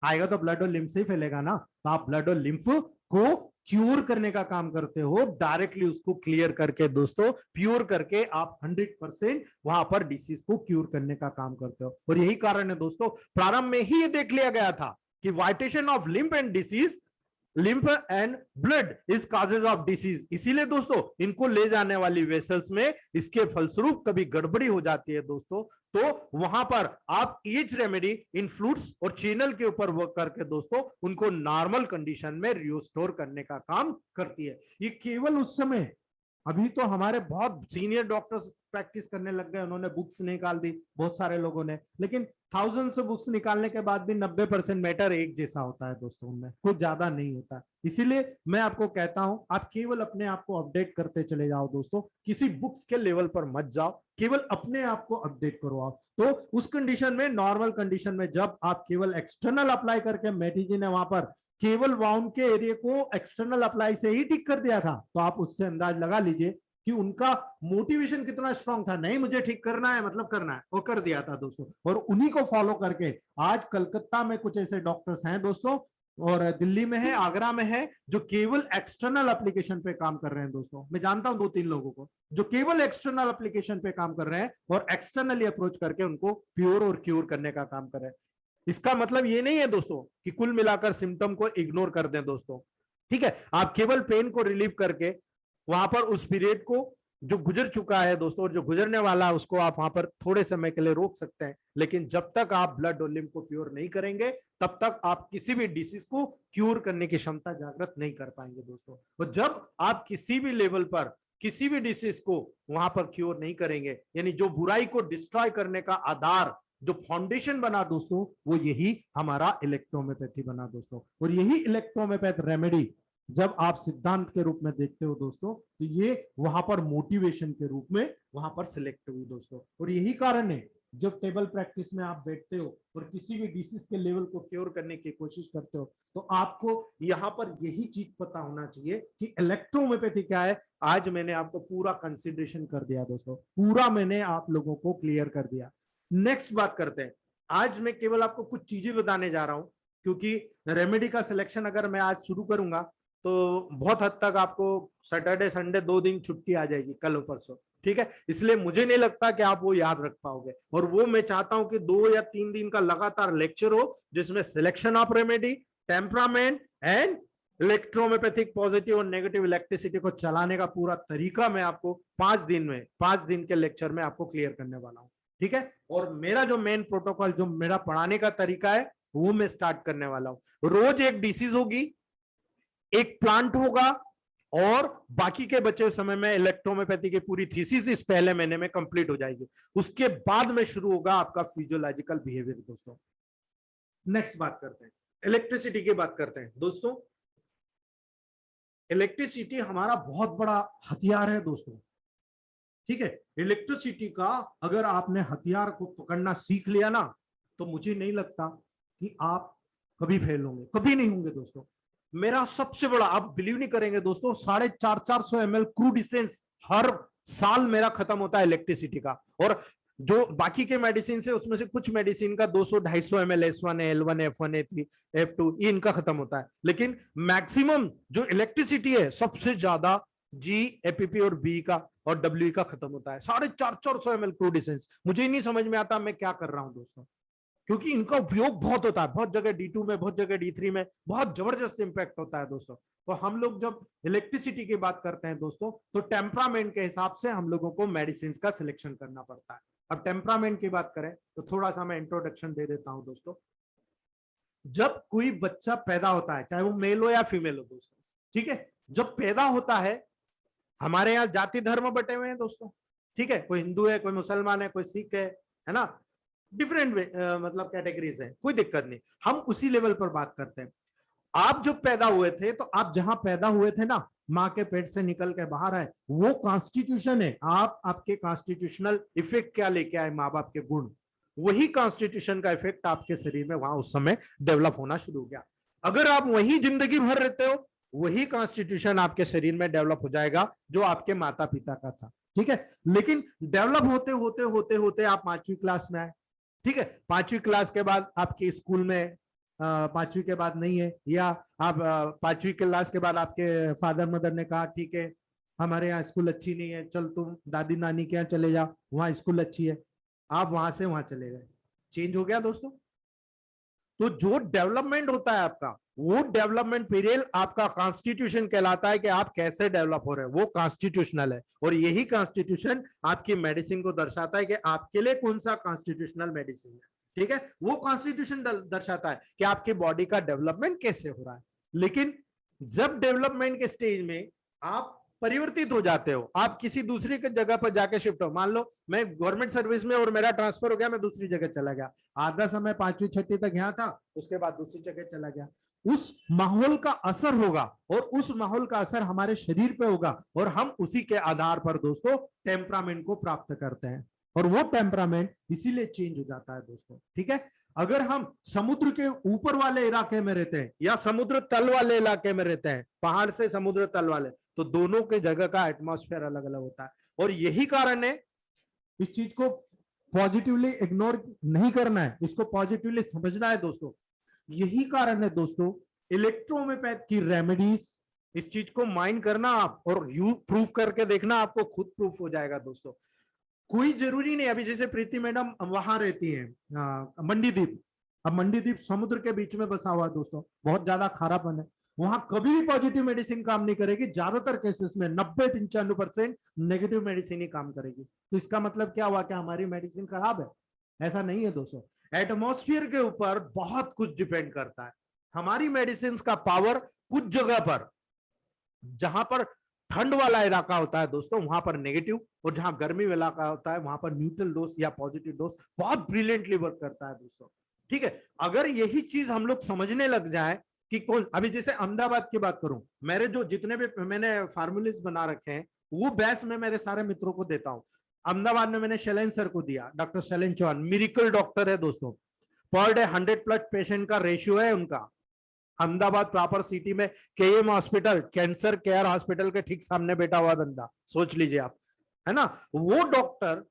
आएगा तो ब्लड और लिम्फ से ही फैलेगा ना। तो आप ब्लड और लिम्फ को क्यूर करने का काम करते हो, डायरेक्टली उसको क्लियर करके दोस्तों, प्योर करके आप 100% वहां पर डिसीज को क्यूर करने का काम करते हो। और यही कारण है दोस्तों, प्रारंभ में ही ये देख लिया गया था कि vitiation of lymph and disease, lymph and blood is causes of disease. इसीलिए दोस्तों इनको ले जाने वाली वेसल्स में इसके फलस्वरूप कभी गड़बड़ी हो जाती है दोस्तों, तो वहां पर आप ईच रेमेडी इन फ्लूइड्स और चैनल के ऊपर वर्क करके दोस्तों उनको नॉर्मल कंडीशन में रिस्टोर करने का काम करती है। ये केवल उस समय, अभी तो हमारे बहुत सीनियर डॉक्टर्स प्रैक्टिस करने लग गए, उन्होंने बुक्स निकाल दी बहुत सारे लोगों ने, लेकिन थाउजेंड्स ऑफ बुक्स निकालने के बाद भी 90% मैटर एक जैसा होता है दोस्तों, उनमें कुछ ज्यादा नहीं होता। इसीलिए मैं आपको कहता हूं, आप केवल अपने आप को अपडेट करते चले जाओ दोस्तों, किसी बुक्स के लेवल पर मत जाओ, केवल अपने आप को अपडेट करो आप। तो उस कंडीशन में, नॉर्मल कंडीशन में, जब आप केवल एक्सटर्नल अप्लाई करके, मैटी जी ने वहां पर केवल वाउंड के एरिया को एक्सटर्नल अप्लाई से ही ठीक कर दिया था, तो आप उससे अंदाज लगा लीजिए कि उनका मोटिवेशन कितना स्ट्रांग था। नहीं मुझे ठीक करना है मतलब करना है, वो कर दिया था दोस्तों। और उन्हीं को फॉलो करके आज कलकत्ता में कुछ ऐसे डॉक्टर्स हैं दोस्तों, और दिल्ली में है, आगरा में है, जो केवल एक्सटर्नल एप्लीकेशन पे काम कर रहे हैं दोस्तों। मैं जानता हूं 2-3 लोगों को जो केवल एक्सटर्नल एप्लीकेशन पे काम कर रहे हैं और एक्सटर्नली अप्रोच करके उनको प्योर और क्यूर करने का काम कर रहे हैं। इसका मतलब ये नहीं है दोस्तों कि कुल मिलाकर सिम्टम को इग्नोर कर दें दोस्तों, ठीक है। आप केवल पेन को रिलीव करके वहां पर उस पीरियड को जो गुजर चुका है दोस्तों और जो गुजरने वाला है उसको आप वहां पर थोड़े समय के लिए रोक सकते हैं। लेकिन जब तक आप ब्लड और लिम्फ को प्योर नहीं करेंगे तब तक आप किसी भी डिसीज को क्यूर करने की क्षमता जागृत नहीं कर पाएंगे दोस्तों। और जब आप किसी भी लेवल पर किसी भी डिसीज को वहां पर क्योर नहीं करेंगे, यानी जो बुराई को डिस्ट्रॉय करने का आधार, जो फाउंडेशन बना दोस्तों, वो यही हमारा इलेक्ट्रोहोम्योपैथी बना दोस्तों। और यही इलेक्ट्रोहोम्योपैथ रेमेडी जब आप सिद्धांत के रूप में देखते हो दोस्तों, तो ये वहां पर मोटिवेशन के रूप में वहां पर सिलेक्ट हुई दोस्तों। और यही कारण है जब टेबल प्रैक्टिस में आप बैठते हो और किसी भी डिसीज के लेवल को क्योर करने की कोशिश करते हो, तो आपको यहाँ पर यही चीज पता होना चाहिए कि इलेक्ट्रोहोम्योपैथी क्या है। आज मैंने आपको पूरा कंसिडरेशन कर दिया दोस्तों, पूरा मैंने आप लोगों को क्लियर कर दिया। नेक्स्ट बात करते हैं। आज मैं केवल आपको कुछ चीजें बताने जा रहा हूं, क्योंकि रेमेडी का सिलेक्शन अगर मैं आज शुरू करूंगा तो बहुत हद तक आपको सैटरडे संडे 2 दिन छुट्टी आ जाएगी, कल परसों, ठीक है। इसलिए मुझे नहीं लगता कि आप वो याद रख पाओगे, और वो मैं चाहता हूं कि 2 या 3 दिन का लगातार लेक्चर हो, जिसमें selection of remedy, temperament and electrohomeopathic positive और नेगेटिव इलेक्ट्रिसिटी को चलाने का पूरा तरीका मैं आपको 5 दिन के लेक्चर में आपको क्लियर करने वाला हूं, ठीक है। और मेरा जो मेन प्रोटोकॉल, जो मेरा पढ़ाने का तरीका है, वो मैं स्टार्ट करने वाला हूं। रोज एक डिसीज होगी, एक प्लांट होगा, और बाकी के बचे समय में इलेक्ट्रोहोम्योपैथी की पूरी थीसिस इस पहले महीने में कंप्लीट हो जाएगी। उसके बाद में शुरू होगा आपका फिजियोलॉजिकल बिहेवियर दोस्तों। नेक्स्ट बात करते हैं, इलेक्ट्रिसिटी की बात करते हैं दोस्तों। इलेक्ट्रिसिटी हमारा बहुत बड़ा हथियार है दोस्तों, ठीक है। इलेक्ट्रिसिटी का अगर आपने हथियार को पकड़ना सीख लिया ना, तो मुझे नहीं लगता कि आप कभी फेल होंगे, कभी नहीं होंगे दोस्तों। मेरा सबसे बड़ा, आप बिलीव नहीं करेंगे दोस्तों, 450 ml क्रूड इसेंस हर साल मेरा खत्म होता है इलेक्ट्रिसिटी का। और जो बाकी के मेडिसिन से, उसमें से कुछ मेडिसिन का 200-250 ml S1 L1 F1 A3 F2 ये इनका खत्म होता है, लेकिन मैक्सिमम जो इलेक्ट्रिसिटी है सबसे ज्यादा G APP और B का और WE का खत्म होता है। 450 ml क्रूड इसेंस। मुझे ही नहीं समझ में आता मैं क्या कर रहा हूं दोस्तों, क्योंकि इनका उपयोग बहुत होता है, बहुत जगह D2 में, बहुत जगह D3 में बहुत जबरदस्त इंपैक्ट होता है दोस्तों। तो हम लोग जब इलेक्ट्रिसिटी की बात करते हैं दोस्तों, तो टेम्परामेंट के हिसाब से हम लोगों को मेडिसिन का सिलेक्शन करना पड़ता है। अब टेम्परामेंट की बात करें तो थोड़ा सा मैं इंट्रोडक्शन दे देता हूं दोस्तों। जब कोई बच्चा पैदा होता है, चाहे वो मेल हो या फीमेल हो दोस्तों, ठीक है, जब पैदा होता है, हमारे यहाँ जाति धर्म बटे हुए हैं दोस्तों, ठीक है, कोई हिंदू है, कोई मुसलमान है, कोई सिख है ना, डिफरेंट मतलब कैटेगरीज है, कोई दिक्कत नहीं, हम उसी लेवल पर बात करते हैं। आप जब पैदा हुए थे, तो आप जहां पैदा हुए थे ना, माँ के पेट से निकल के बाहर आए, वो कॉन्स्टिट्यूशन है। आप आपके कॉन्स्टिट्यूशनल इफेक्ट क्या लेके आए, माँ बाप के गुण, वही कॉन्स्टिट्यूशन का इफेक्ट आपके शरीर में वहां उस समय डेवलप होना शुरू हो गया। अगर आप वही जिंदगी भर रहते हो, वही कॉन्स्टिट्यूशन आपके शरीर में डेवलप हो जाएगा जो आपके माता पिता का था, ठीक है। लेकिन डेवलप होते होते होते होते आप 5वीं क्लास में आए, ठीक है, 5वीं क्लास के बाद आपके स्कूल में 5वीं के बाद नहीं है, या आप 5वीं क्लास के बाद आपके फादर मदर ने कहा ठीक है हमारे यहाँ स्कूल अच्छी नहीं है, चल तुम दादी नानी के यहाँ चले जाओ, वहां स्कूल अच्छी है, आप वहां से वहां चले गए, चेंज हो गया दोस्तों। तो जो डेवलपमेंट होता है आपका, वो डेवलपमेंट पीरियड आपका कॉन्स्टिट्यूशन कहलाता है कि आप कैसे डेवलप हो रहे हैं, वो कॉन्स्टिट्यूशनल है। और यही कॉन्स्टिट्यूशन आपकी मेडिसिन को दर्शाता है कि आपके लिए कौन सा कॉन्स्टिट्यूशनल मेडिसिन है, ठीक है। वो कॉन्स्टिट्यूशन दर्शाता है कि आपकी बॉडी का डेवलपमेंट कैसे हो रहा है। लेकिन जब डेवलपमेंट के स्टेज में आप परिवर्तित हो जाते हो, आप किसी दूसरी के जगह पर जाके शिफ्ट हो, मान लो मैं गवर्नमेंट सर्विस में और मेरा ट्रांसफर हो गया, मैं दूसरी जगह चला गया, आधा समय 5वीं 6वीं तक यहाँ था, उसके बाद दूसरी जगह चला गया, उस माहौल का असर होगा, और उस माहौल का असर हमारे शरीर पे होगा, और हम उसी के आधार पर दोस्तों टेम्परामेंट को प्राप्त करते हैं, और वो टेम्परामेंट इसीलिए चेंज हो जाता है दोस्तों, ठीक है। अगर हम समुद्र के ऊपर वाले इलाके में रहते हैं या समुद्र तल वाले इलाके में रहते हैं, पहाड़ से समुद्र तल वाले, तो दोनों के जगह का एटमॉस्फेयर अलग अलग होता है। और यही कारण है, इस चीज को पॉजिटिवली इग्नोर नहीं करना है, इसको पॉजिटिवली समझना है दोस्तों। यही कारण है दोस्तों, इलेक्ट्रोहोम्योपैथ की रेमेडीज, इस चीज को माइंड करना आप, और यू प्रूफ करके देखना, आपको खुद प्रूफ हो जाएगा दोस्तों। कोई जरूरी नहीं, अभी जैसे प्रीति मैडम वहां रहती है मंडीदीप, अब मंडीदीप समुद्र के बीच में बसा हुआ दोस्तों, बहुत ज्यादा खारापन है, वहां कभी भी पॉजिटिव मेडिसिन काम नहीं करेगी, ज्यादातर केसेस में 90-95% नेगेटिव मेडिसिन ही काम करेगी। तो इसका मतलब क्या हुआ कि हमारी मेडिसिन खराब है? ऐसा नहीं है दोस्तों, एटमॉस्फेयर के ऊपर बहुत कुछ डिपेंड करता है। हमारी मेडिसिन का पावर कुछ जगह पर, जहां पर ठंड वाला इलाका होता है दोस्तों, वहां पर नेगेटिव, और जहां गर्मी वाला इलाका होता है वहां पर न्यूट्रल डोज या पॉजिटिव डोज बहुत ब्रिलियंटली वर्क करता है दोस्तों, ठीक है। अगर यही चीज हम लोग समझने लग जाए कि कौन, अभी जैसे अहमदाबाद की बात करूं, मेरे जो जितने भी मैंने फार्मूलेस बना रखे हैं, वो बैच में मेरे सारे मित्रों को देता हूं। अहमदाबाद में मैंने शैलेन सर को दिया, doctor Shailen Chauhan, miracle doctor है दोस्तों, पर डे 100+ पेशेंट का रेशियो है उनका। अहमदाबाद प्रॉपर सिटी में KM hospital, cancer care hospital के ठीक सामने बैठा हुआ बंदा, सोच लीजिए आप, है ना। वो डॉक्टर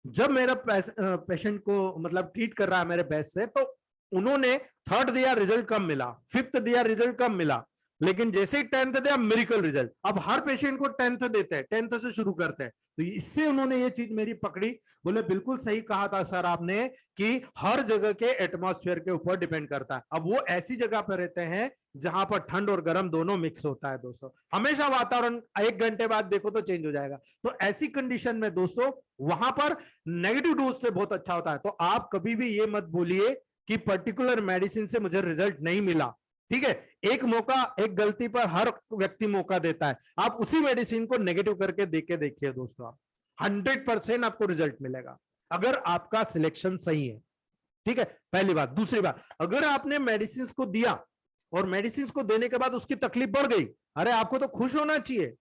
जब मेरा पेशेंट को मतलब ट्रीट कर रहा है मेरे बेस्ट से, तो उन्होंने 3rd दिया रिजल्ट कम मिला, 5th दिया रिजल्ट कम मिला, लेकिन जैसे ही 10th दिया मिरेकल रिजल्ट। अब हर पेशेंट को 10th देते हैं, 10th से शुरू करते हैं। तो इससे उन्होंने ये चीज मेरी पकड़ी, बोले बिल्कुल सही कहा था सर आपने कि हर जगह के एटमॉस्फेयर के ऊपर डिपेंड करता है। अब वो ऐसी जगह पर रहते हैं जहां पर ठंड और गर्म दोनों मिक्स होता है दोस्तों, हमेशा वातावरण 1 घंटे बाद देखो तो चेंज हो जाएगा। तो ऐसी कंडीशन में दोस्तों वहां पर नेगेटिव डोज से बहुत अच्छा होता है। तो आप कभी भी ये मत बोलिए कि पर्टिकुलर मेडिसिन से मुझे रिजल्ट नहीं मिला, ठीक है। एक मौका, एक गलती पर हर व्यक्ति मौका देता है। आप उसी मेडिसिन को नेगेटिव करके देके देखिए दोस्तों, आप 100% आपको रिजल्ट मिलेगा अगर आपका सिलेक्शन सही है, ठीक है। पहली बात। दूसरी बात, अगर आपने मेडिसिन को दिया और मेडिसिन को देने के बाद उसकी तकलीफ बढ़ गई, अरे आपको तो खुश होना चाहिए।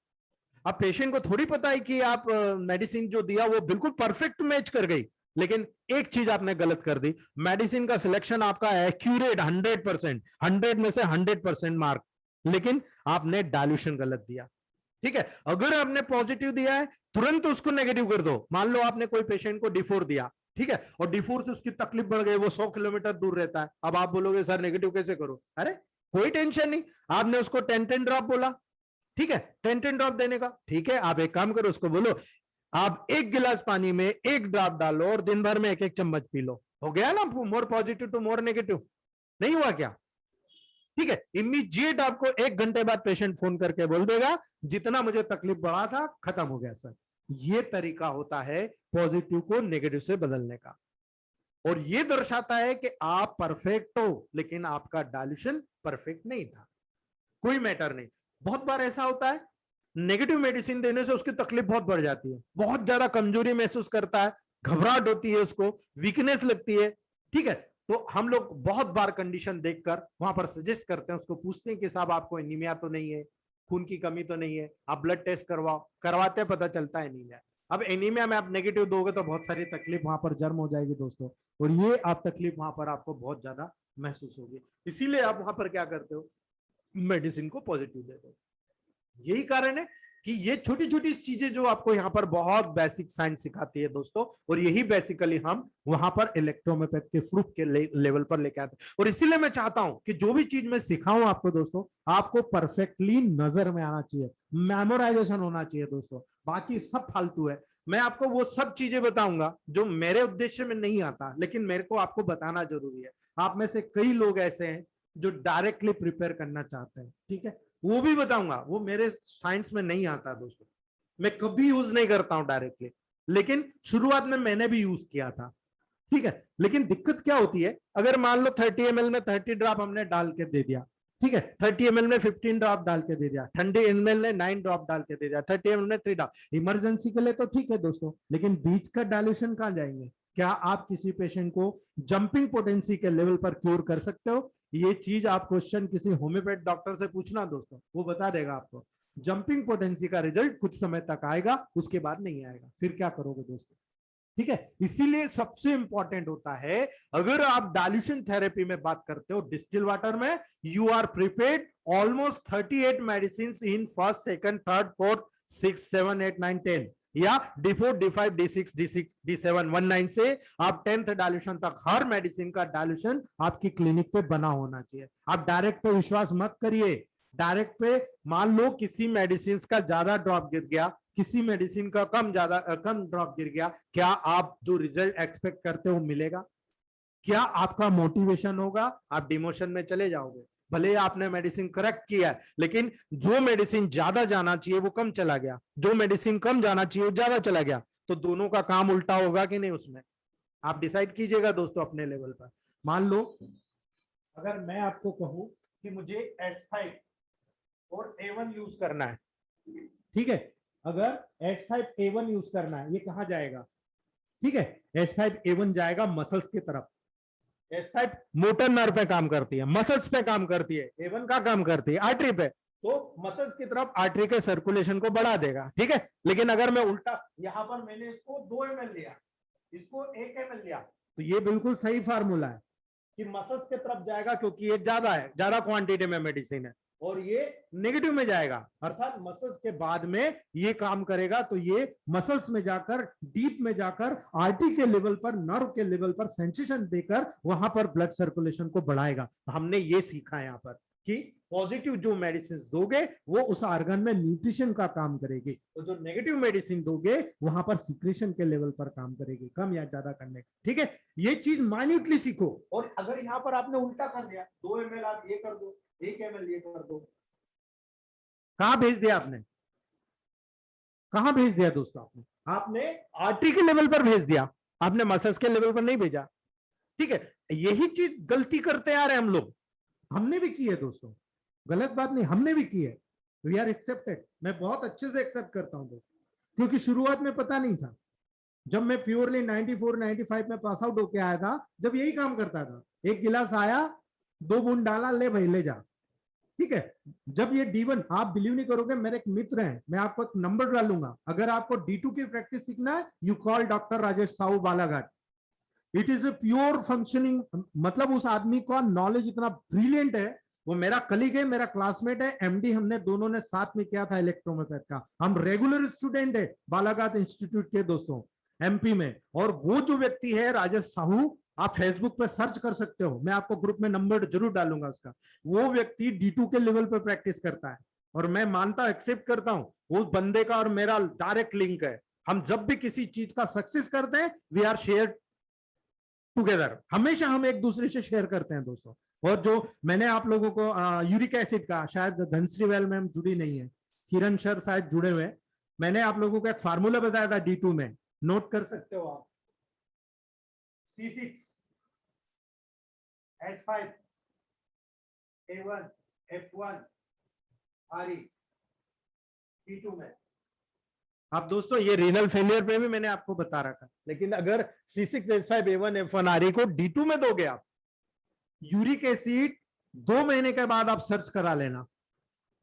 अब पेशेंट को थोड़ी पता है कि आप मेडिसिन जो दिया वो बिल्कुल परफेक्ट मैच कर गई, लेकिन एक चीज आपने गलत कर दी, मेडिसिन का सिलेक्शन आपका एक्यूरेट 100%, 100 में से 100% मार्क, लेकिन आपने डाइल्यूशन गलत दिया, ठीक है। अगर आपने पॉजिटिव दिया है तुरंत उसको नेगेटिव कर दो। मान लो आपने कोई पेशेंट को D4 दिया, ठीक है, और D4 से उसकी तकलीफ बढ़ गई, वो 100 किलोमीटर दूर रहता है। अब आप बोलोगे सर नेगेटिव कैसे करो, अरे कोई टेंशन नहीं, आपने उसको 10-10 ड्रॉप बोला, ठीक है, 10-10 ड्रॉप देने का, ठीक है। आप एक काम करो, उसको बोलो आप 1 गिलास पानी में 1 ड्रॉप डालो और दिन भर में 1-1 चम्मच पी लो, हो गया ना, more positive to more negative, नहीं हुआ क्या, ठीक है। इमीडिएट आपको 1 घंटे बाद पेशेंट फोन करके बोल देगा जितना मुझे तकलीफ बढ़ा था खत्म हो गया सर। ये तरीका होता है पॉजिटिव को नेगेटिव से बदलने का, और ये दर्शाता है कि आप परफेक्ट हो लेकिन आपका डाइल्यूशन परफेक्ट नहीं था, कोई मैटर नहीं। बहुत बार ऐसा होता है नेगेटिव मेडिसिन देने से उसकी तकलीफ बहुत बढ़ जाती है, बहुत ज्यादा कमजोरी महसूस करता है, घबराहट होती है, उसको वीकनेस लगती है, ठीक है। तो हम लोग बहुत बार कंडीशन देखकर वहां पर सजेस्ट करते हैं, उसको पूछते हैं कि साहब आपको एनीमिया तो नहीं है, खून की कमी तो नहीं है, आप ब्लड टेस्ट करवाओ, करवाते पता चलता है एनीमिया। अब एनीमिया में आप नेगेटिव दोगे तो बहुत सारी तकलीफ वहां पर जन्म हो जाएगी दोस्तों, और ये आप तकलीफ वहां पर आपको बहुत ज्यादा महसूस होगी, इसीलिए आप वहां पर क्या करते हो, मेडिसिन को पॉजिटिव दे दो। यही कारण है कि ये छोटी छोटी चीजें जो आपको यहाँ पर बहुत बेसिक साइंस सिखाती है दोस्तों, और यही बेसिकली हम वहां पर इलेक्ट्रोमैथ के प्रूफ के लेवल पर लेके आते हैं। और इसीलिए मैं चाहता हूं कि जो भी चीज मैं सिखाऊं आपको दोस्तों, आपको परफेक्टली नजर में आना चाहिए, मेमोराइजेशन होना चाहिए दोस्तों, बाकी सब फालतू है। मैं आपको वो सब चीजें बताऊंगा जो मेरे उद्देश्य में नहीं आता, लेकिन मेरे को आपको बताना जरूरी है। आप में से कई लोग ऐसे हैं जो डायरेक्टली प्रिपेयर करना चाहते हैं, ठीक है, वो भी बताऊंगा, वो मेरे साइंस में नहीं आता दोस्तों, मैं कभी यूज नहीं करता हूं डायरेक्टली, लेकिन शुरुआत में मैंने भी यूज किया था, ठीक है। लेकिन दिक्कत क्या होती है, अगर मान लो 30 ml में 30 ड्रॉप हमने डाल के दे दिया, ठीक है, 30 ml में 15 ड्रॉप डाल के दे दिया, 30 ml में 9 ड्रॉप डाल के दे दिया, 30 ml में 3 ड्रॉप, इमरजेंसी के लिए तो ठीक है दोस्तों, लेकिन बीच का डाइल्यूशन कहां जाएंगे। क्या आप किसी पेशेंट को जंपिंग पोटेंसी के लेवल पर क्योर कर सकते हो, ये चीज आप क्वेश्चन किसी होम्योपैथ डॉक्टर से पूछना दोस्तों, वो बता देगा आपको। जंपिंग पोटेंसी का रिजल्ट कुछ समय तक आएगा, उसके बाद नहीं आएगा, फिर क्या करोगे दोस्तों, ठीक है। इसीलिए सबसे इंपॉर्टेंट होता है, अगर आप डाइल्यूशन थेरेपी में बात करते हो डिस्टिल वाटर में, you are prepared almost 38 medicine in first, second, third, fourth, 6, 7, 8, 9, 10, या D4, D5, D6, D7, 19 से आप 10th डाइल्यूशन तक हर मेडिसिन का डाइल्यूशन आपकी क्लिनिक पे बना होना चाहिए। आप डायरेक्ट पे विश्वास मत करिए, डायरेक्ट पे मान लो किसी मेडिसिन का ज्यादा ड्रॉप गिर गया, किसी मेडिसिन का कम ड्रॉप गिर गया, क्या आप जो रिजल्ट एक्सपेक्ट करते हो मिलेगा? क्या आपका मोटिवेशन होगा? आप डिमोशन में चले जाओगे। भले आपने मेडिसिन करेक्ट किया है, लेकिन जो मेडिसिन ज्यादा जाना चाहिए वो कम चला गया, जो मेडिसिन कम जाना चाहिए वो ज्यादा चला गया, तो दोनों का काम उल्टा होगा कि नहीं, उसमें आप डिसाइड कीजिएगा दोस्तों अपने लेवल पर। मान लो अगर मैं आपको कहूं कि मुझे S5 और A1 यूज करना है, ठीक है, अगर S5A1 यूज करना है, ये कहां जाएगा, ठीक है, S5A1 जाएगा मसल्स की तरफ। S5 मोटर नर्व पे काम करती है, मसल्स पे काम करती है, A1 का काम करती है आर्टरी पे। तो मसल्स की तरफ आर्टरी के सर्कुलेशन को बढ़ा देगा, ठीक है। लेकिन अगर मैं उल्टा, यहां पर मैंने इसको 2 ml लिया, इसको 1 ml लिया, तो ये बिल्कुल सही फार्मूला है कि मसल्स की तरफ जाएगा, क्योंकि ये ज्यादा है, ज्यादा क्वांटिटी में मेडिसिन है, और ये नेगेटिव में जाएगा, अर्थात मसल्स के बाद में ये काम करेगा, तो ये मसल्स में जाकर, डीप में जाकर, आर्टरी के लेवल पर, नर्व के लेवल पर सेंसेशन देकर वहां पर ब्लड सर्कुलेशन को बढ़ाएगा। हमने ये सीखा यहाँ पर कि पॉजिटिव जो मेडिसिन दोगे वो उस ऑर्गन में न्यूट्रिशन का काम करेगी, तो जो नेगेटिव मेडिसिन दोगे वहां पर सिक्रेशन के लेवल पर काम करेगी, कम या ज्यादा करने, ठीक है। ये चीज माइन्यूटली सीखो। और अगर यहाँ पर आपने उल्टा कर दिया, 2 ml आप ये कर दो, 1 ml ये कर दो, कहां भेज दिया आपने, कहां भेज दिया दोस्तों? आपने आर्टरी के लेवल पर भेज दिया, आपने मसल्स के लेवल पर नहीं भेजा, ठीक है। यही चीज गलती करते आ रहे हैं हम लोग, हमने भी की है दोस्तों, गलत बात नहीं, हमने भी की है। वी आर एक्सेप्टेड, मैं बहुत अच्छे से एक्सेप्ट करता हूं दोस्तों, क्योंकि शुरुआत में पता नहीं था। जब मैं प्योरली 94 95 में पास आउट होके आया था, जब यही काम करता था, एक गिलास आया, 2 बूंद डाला, ले भाई ले जा, ठीक है। जब ये D1, आप बिलीव नहीं करोगे, मेरे एक मित्र हैं, मैं आपको एक नंबर डालूंगा, अगर आपको D2 की प्रैक्टिस सीखना है, you call doctor Rajesh Sahu Balaghat. It is a pure functioning, मतलब उस आदमी का नॉलेज इतना ब्रिलियंट है, वो मेरा कलीग है, मेरा क्लासमेट है, एमडी हमने दोनों ने साथ में किया था इलेक्ट्रोमैथ का, हम रेगुलर स्टूडेंट है बालाघाट इंस्टीट्यूट के दोस्तों, एमपी में। और वो जो व्यक्ति है राजेश साहू, आप फेसबुक पे सर्च कर सकते हो, मैं आपको ग्रुप में नंबर जरूर डालूंगा उसका। वो व्यक्ति D2 के लेवल पे प्रैक्टिस करता है, और मैं मानता, एक्सेप्ट करता हूं, वो बंदे का और मेरा डायरेक्ट लिंक है। हम जब भी किसी चीज का सक्सेस करते हैं, वी आर शेयर टुगेदर, हमेशा हम एक दूसरे से शेयर करते हैं दोस्तों। और जो मैंने आप लोगों को यूरिक एसिड का, शायद धनश्री वेल मैम जुड़ी नहीं है, किरण सर शायद जुड़े हुए, मैंने आप लोगों को एक फार्मूला बताया था D2 में, नोट कर सकते हो आप, C6 S5 A1 F1 RE D2 में। अब दोस्तों ये रीनल फेलियर पे भी मैंने आपको बता रखा, लेकिन अगर C6 S5 A1 F1 RE को D2 में दोगे आप, यूरिक एसिड 2 महीने के बाद आप सर्च करा लेना।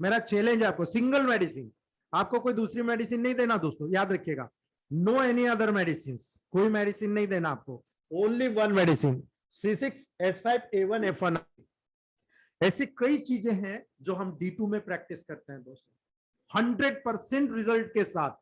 मेरा चैलेंज है आपको, सिंगल मेडिसिन, आपको कोई दूसरी मेडिसिन नहीं देना दोस्तों, याद रखिएगा, नो एनी अदर मेडिसिन, कोई मेडिसिन नहीं देना आपको, only one medicine, C6 S5 A1 F1। ऐसी कई चीजें हैं जो हम D2 में प्रैक्टिस करते हैं दोस्तों, 100% रिजल्ट के साथ।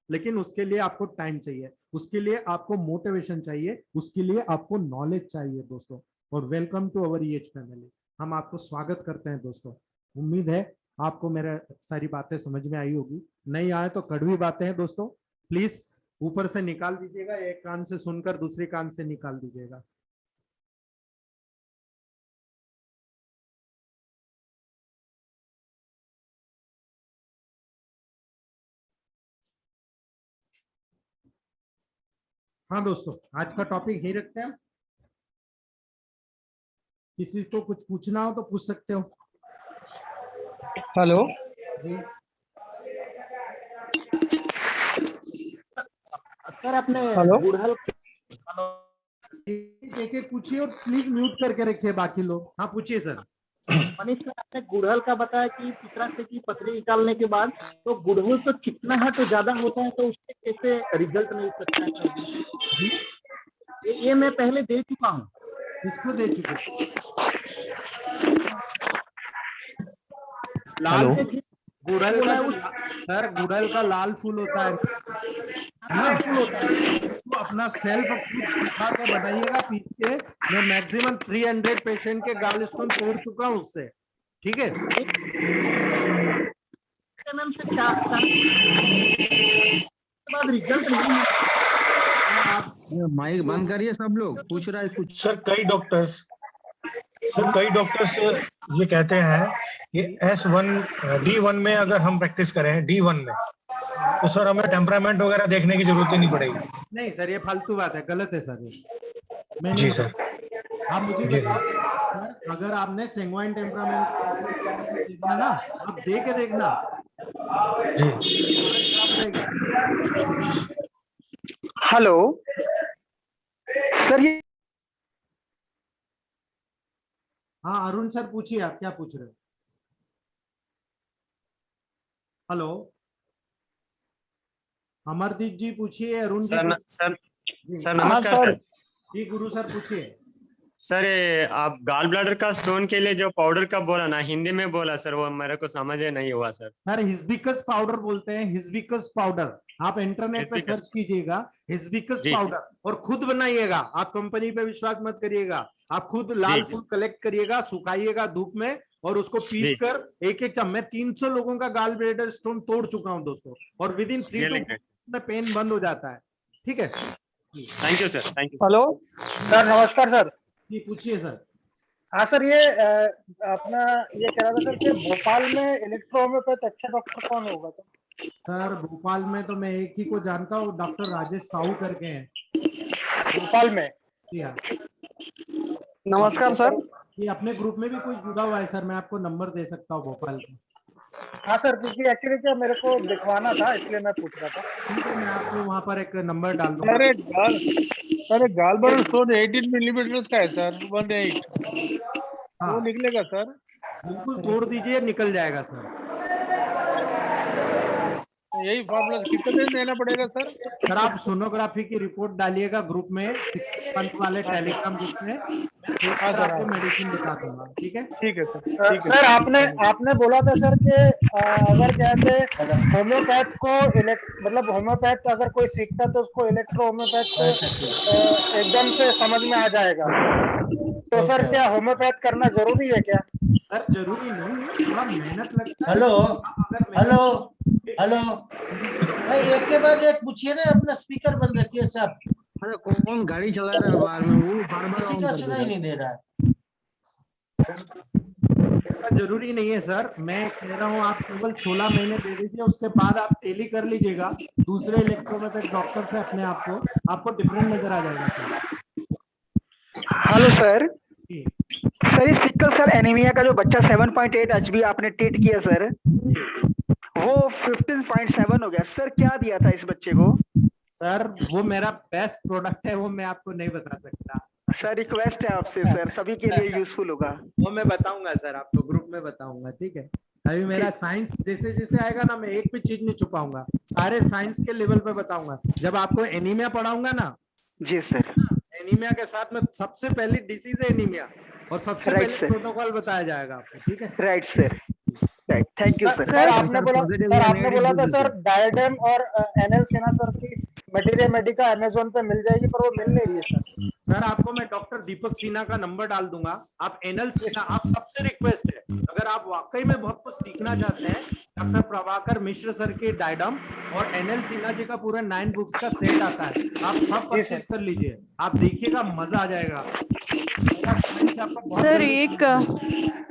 लेकिन उसके लिए आपको टाइम चाहिए, उसके लिए आपको मोटिवेशन चाहिए, उसके लिए आपको नॉलेज चाहिए दोस्तों। और welcome to our EH family, हम आपको स्वागत करते हैं दोस्तों। उम्मीद है आपको मेरा सारी बातें समझ में आई होगी, नहीं आए तो कड़वी बातें हैं दोस्तों, प्लीज ऊपर से निकाल दीजिएगा, एक कान से सुनकर दूसरी कान से निकाल दीजिएगा। हाँ दोस्तों, आज का टॉपिक यही रखते हैं, किसी को कुछ पूछना हो तो पूछ सकते हो। हेलो जी सर, आपने हेलो गुड़हल एक एक पूछिए, और प्लीज म्यूट करके रखिए बाकी लोग। हाँ पूछिए सर। मनीष सर, आपने गुड़हल का बताया कि पितरा से की पथरी निकालने के बाद तो गुड़हल तो चिकना है तो ज्यादा होता है, तो उससे कैसे रिजल्ट मिल सकता है? ये मैं पहले दे चुका हूँ। इसको दे चुके, लाल हेलो। गुड़हल का जो सर, गुड़हल का लाल फूल होता है ना, तो अपना सेल्फ खुद सुखा के बनाइएगा, पीस के। मैं मैक्सिमम 300 पेशेंट के गाल स्टोन तोड़ चुका हूँ उससे, ठीक है। मैम से बाद रिजल्ट नहीं है। माइक बंद करिए, सब लोग पूछ रहा है कुछ। सर कई डॉक्टर्स ये कहते हैं कि D1 में अगर हम प्रैक्टिस करें, D1 में, तो सर हमें टेम्परामेंट वगैरह देखने की जरूरत ही नहीं पड़ेगी। नहीं सर, ये फालतू बात है, गलत है सर, मैं जी नहीं। सर। आप मुझे जी बताओ सर, अगर आपने सेंग्वाइन टेम्परामेंट देखना ना, आप दे के देखना जी। हेलो सर, ये हाँ अरुण सर पूछिए, आप क्या पूछ रहे हो? हेलो, अमरदीप जी पूछिए, अरुण जी सर पूछिए। सर सर नमस्कार सर। जी गुरु सर पूछिए। सर ये आप गाल ब्लैडर का स्टोन के लिए जो पाउडर का बोला ना, हिंदी में बोला सर, वो मेरे को समझ में नहीं हुआ सर। सर हिस्बिकस पाउडर बोलते हैं, हिस्बिकस पाउडर। आप इंटरनेट पे हिस्बिकस। सर्च कीजिएगा हिस्बिकस जी। पाउडर और खुद बनाइएगा। आप कंपनी पे विश्वास मत करिएगा, आप खुद लाल जी। फूल कलेक्ट करिएगा, सुखाइएगा धूप में और उसको पीस जी। कर एक एक चम्मच। मैं 300 लोगों का गाल ब्लैडर स्टोन तोड़ चुका हूं दोस्तों, और with in 3 really to great. में पेन बंद हो जाता है। ठीक है thank you sir, thank you. Hello sir, नमस्कार सर। जी, पूछिए सर। हाँ सर, ये अपना ये कह रहा था सर कि भोपाल में इलेक्ट्रोहोम्योपैथ अच्छा डॉक्टर कौन होगा सर? सर भोपाल में तो मैं एक ही को जानता हूँ, डॉक्टर राजेश साहू करके हैं। भोपाल में? जी हाँ। नमस्कार सर। ये अपने ग्रुप में भी कोई जुड़ा हुआ है सर, मैं आपको नंबर दे सकता हूँ भोपाल का। हाँ सर, क्योंकि एक्चुअली क्या मेरे को दिखवाना था, इसलिए मैं पूछ रहा था। ठीक है, मैं आपको वहाँ पर एक नंबर डाल दूंगा। अरे गालबर्न स्टोन 18 मिलीमीटर का है सर, 18। हाँ वो निकलेगा सर? बिल्कुल, तोड़ दीजिए, निकल जाएगा सर। यही फॉर्मूला कितने दिन देना पड़ेगा सर? सर आप सोनोग्राफी की रिपोर्ट डालिएगा ग्रुप में, पंत वाले टेलीग्राम ग्रुप में। मैं देखकर सर, आपको मेडिसिन बता दूंगा। ठीक है। ठीक है सर, ठीक है सर आपने बोला था सर कि अगर कहते होम्योपैथ को मतलब होम्योपैथ अगर कोई सीखता तो उसको इलेक्ट्रो होम्योपैथ एकदम से समझ में आ जाएगा। तो सर क्या होम्योपैथ करना जरूरी है क्या? सर जरूरी नहीं है, थोड़ा मेहनत लगता है। हेलो अगर हेलो मेहनत हेलो भाई, एक के बाद एक पूछिए ना, अपना स्पीकर बंद रखिए सब। अरे कौन गाड़ी चला रहा है बाहर में, वो बार बार किसी ऑन का कर दे सुनाई रहा है। नहीं दे रहा है। ऐसा जरूरी नहीं है सर, मैं कह रहा हूँ आप केवल 16 महीने दे दीजिए, उसके बाद आप टेली कर लीजिएगा दूसरे इलेक्ट्रोपैथिक डॉक्टर से अपने आप को, आपको डिफरेंट नजर आ जाएगा सर। Hello sir. जी। सर ये सिकल सेल एनीमिया का जो बच्चा 7.8 एचबी आपने ट्रीट किया सर, वो 15.7 हो गया सर, क्या दिया था इस बच्चे को? सर वो मेरा बेस्ट प्रोडक्ट है, वो मैं आपको नहीं बता सकता। सर रिक्वेस्ट है आपसे सर, सभी के लिए यूजफुल होगा। वो मैं बताऊंगा सर, आपको ग्रुप में बताऊंगा। ठीक है, अभी मेरा साइंस जैसे जैसे आएगा ना, मैं एक भी चीज नहीं छुपाऊंगा, सारे साइंस के लेवल पे बताऊंगा। जब आपको एनीमिया पढ़ाऊंगा ना, जी सर। एनीमिया के साथ में सबसे पहली डिसीज है एनीमिया, और सबसे राइट पहले सर। प्रोटोकॉल बताया जाएगा आपको। ठीक है। Right sir, right, thank you sir. Sir आपने बोला था सर डायडेम और एनएल सिन्हा सर की मटेरियल मेडिका अमेजोन पे मिल जाएगी, पर वो मिल नहीं रही है सर। सर आपको मैं डॉक्टर दीपक सिन्हा का नंबर डाल दूंगा, आप एनएल सिन्हा, आप सबसे रिक्वेस्ट है, अगर आप वाकई में बहुत कुछ सीखना चाहते हैं, डॉक्टर प्रभाकर मिश्र सर के डायडम और एनएल सिन्हा जी का पूरा 9 बुक्स का सेट आता है, आप सब परचेज कर लीजिए, आप देखिएगा मजा आ जाएगा। सर एक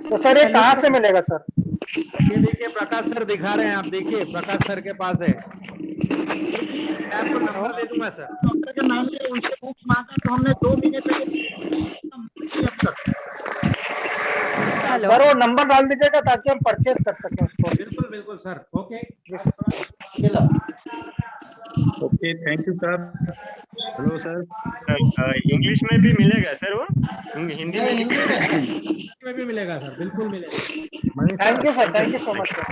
तो सर ये कहाँ से मिलेगा सर? ये देखिए प्रकाश सर दिखा रहे हैं, आप देखिए प्रकाश सर के पास है, मैं आपको नंबर दे दूंगा सर। डॉक्टर के नाम से उनसे बुक मांगा तो हमने 2 महीने तक हेलो सर वो नंबर डाल दीजिएगा ताकि हम परचेज कर सकें उसको। बिल्कुल बिल्कुल सर, ओके। चलो okay, thank you sir. Hello sir. English में भी मिलेगा सर वो? हिंदी में नहीं, भी? हिंदी में में भी मिलेगा सर, बिल्कुल मिलेगा। Thank you so much sir.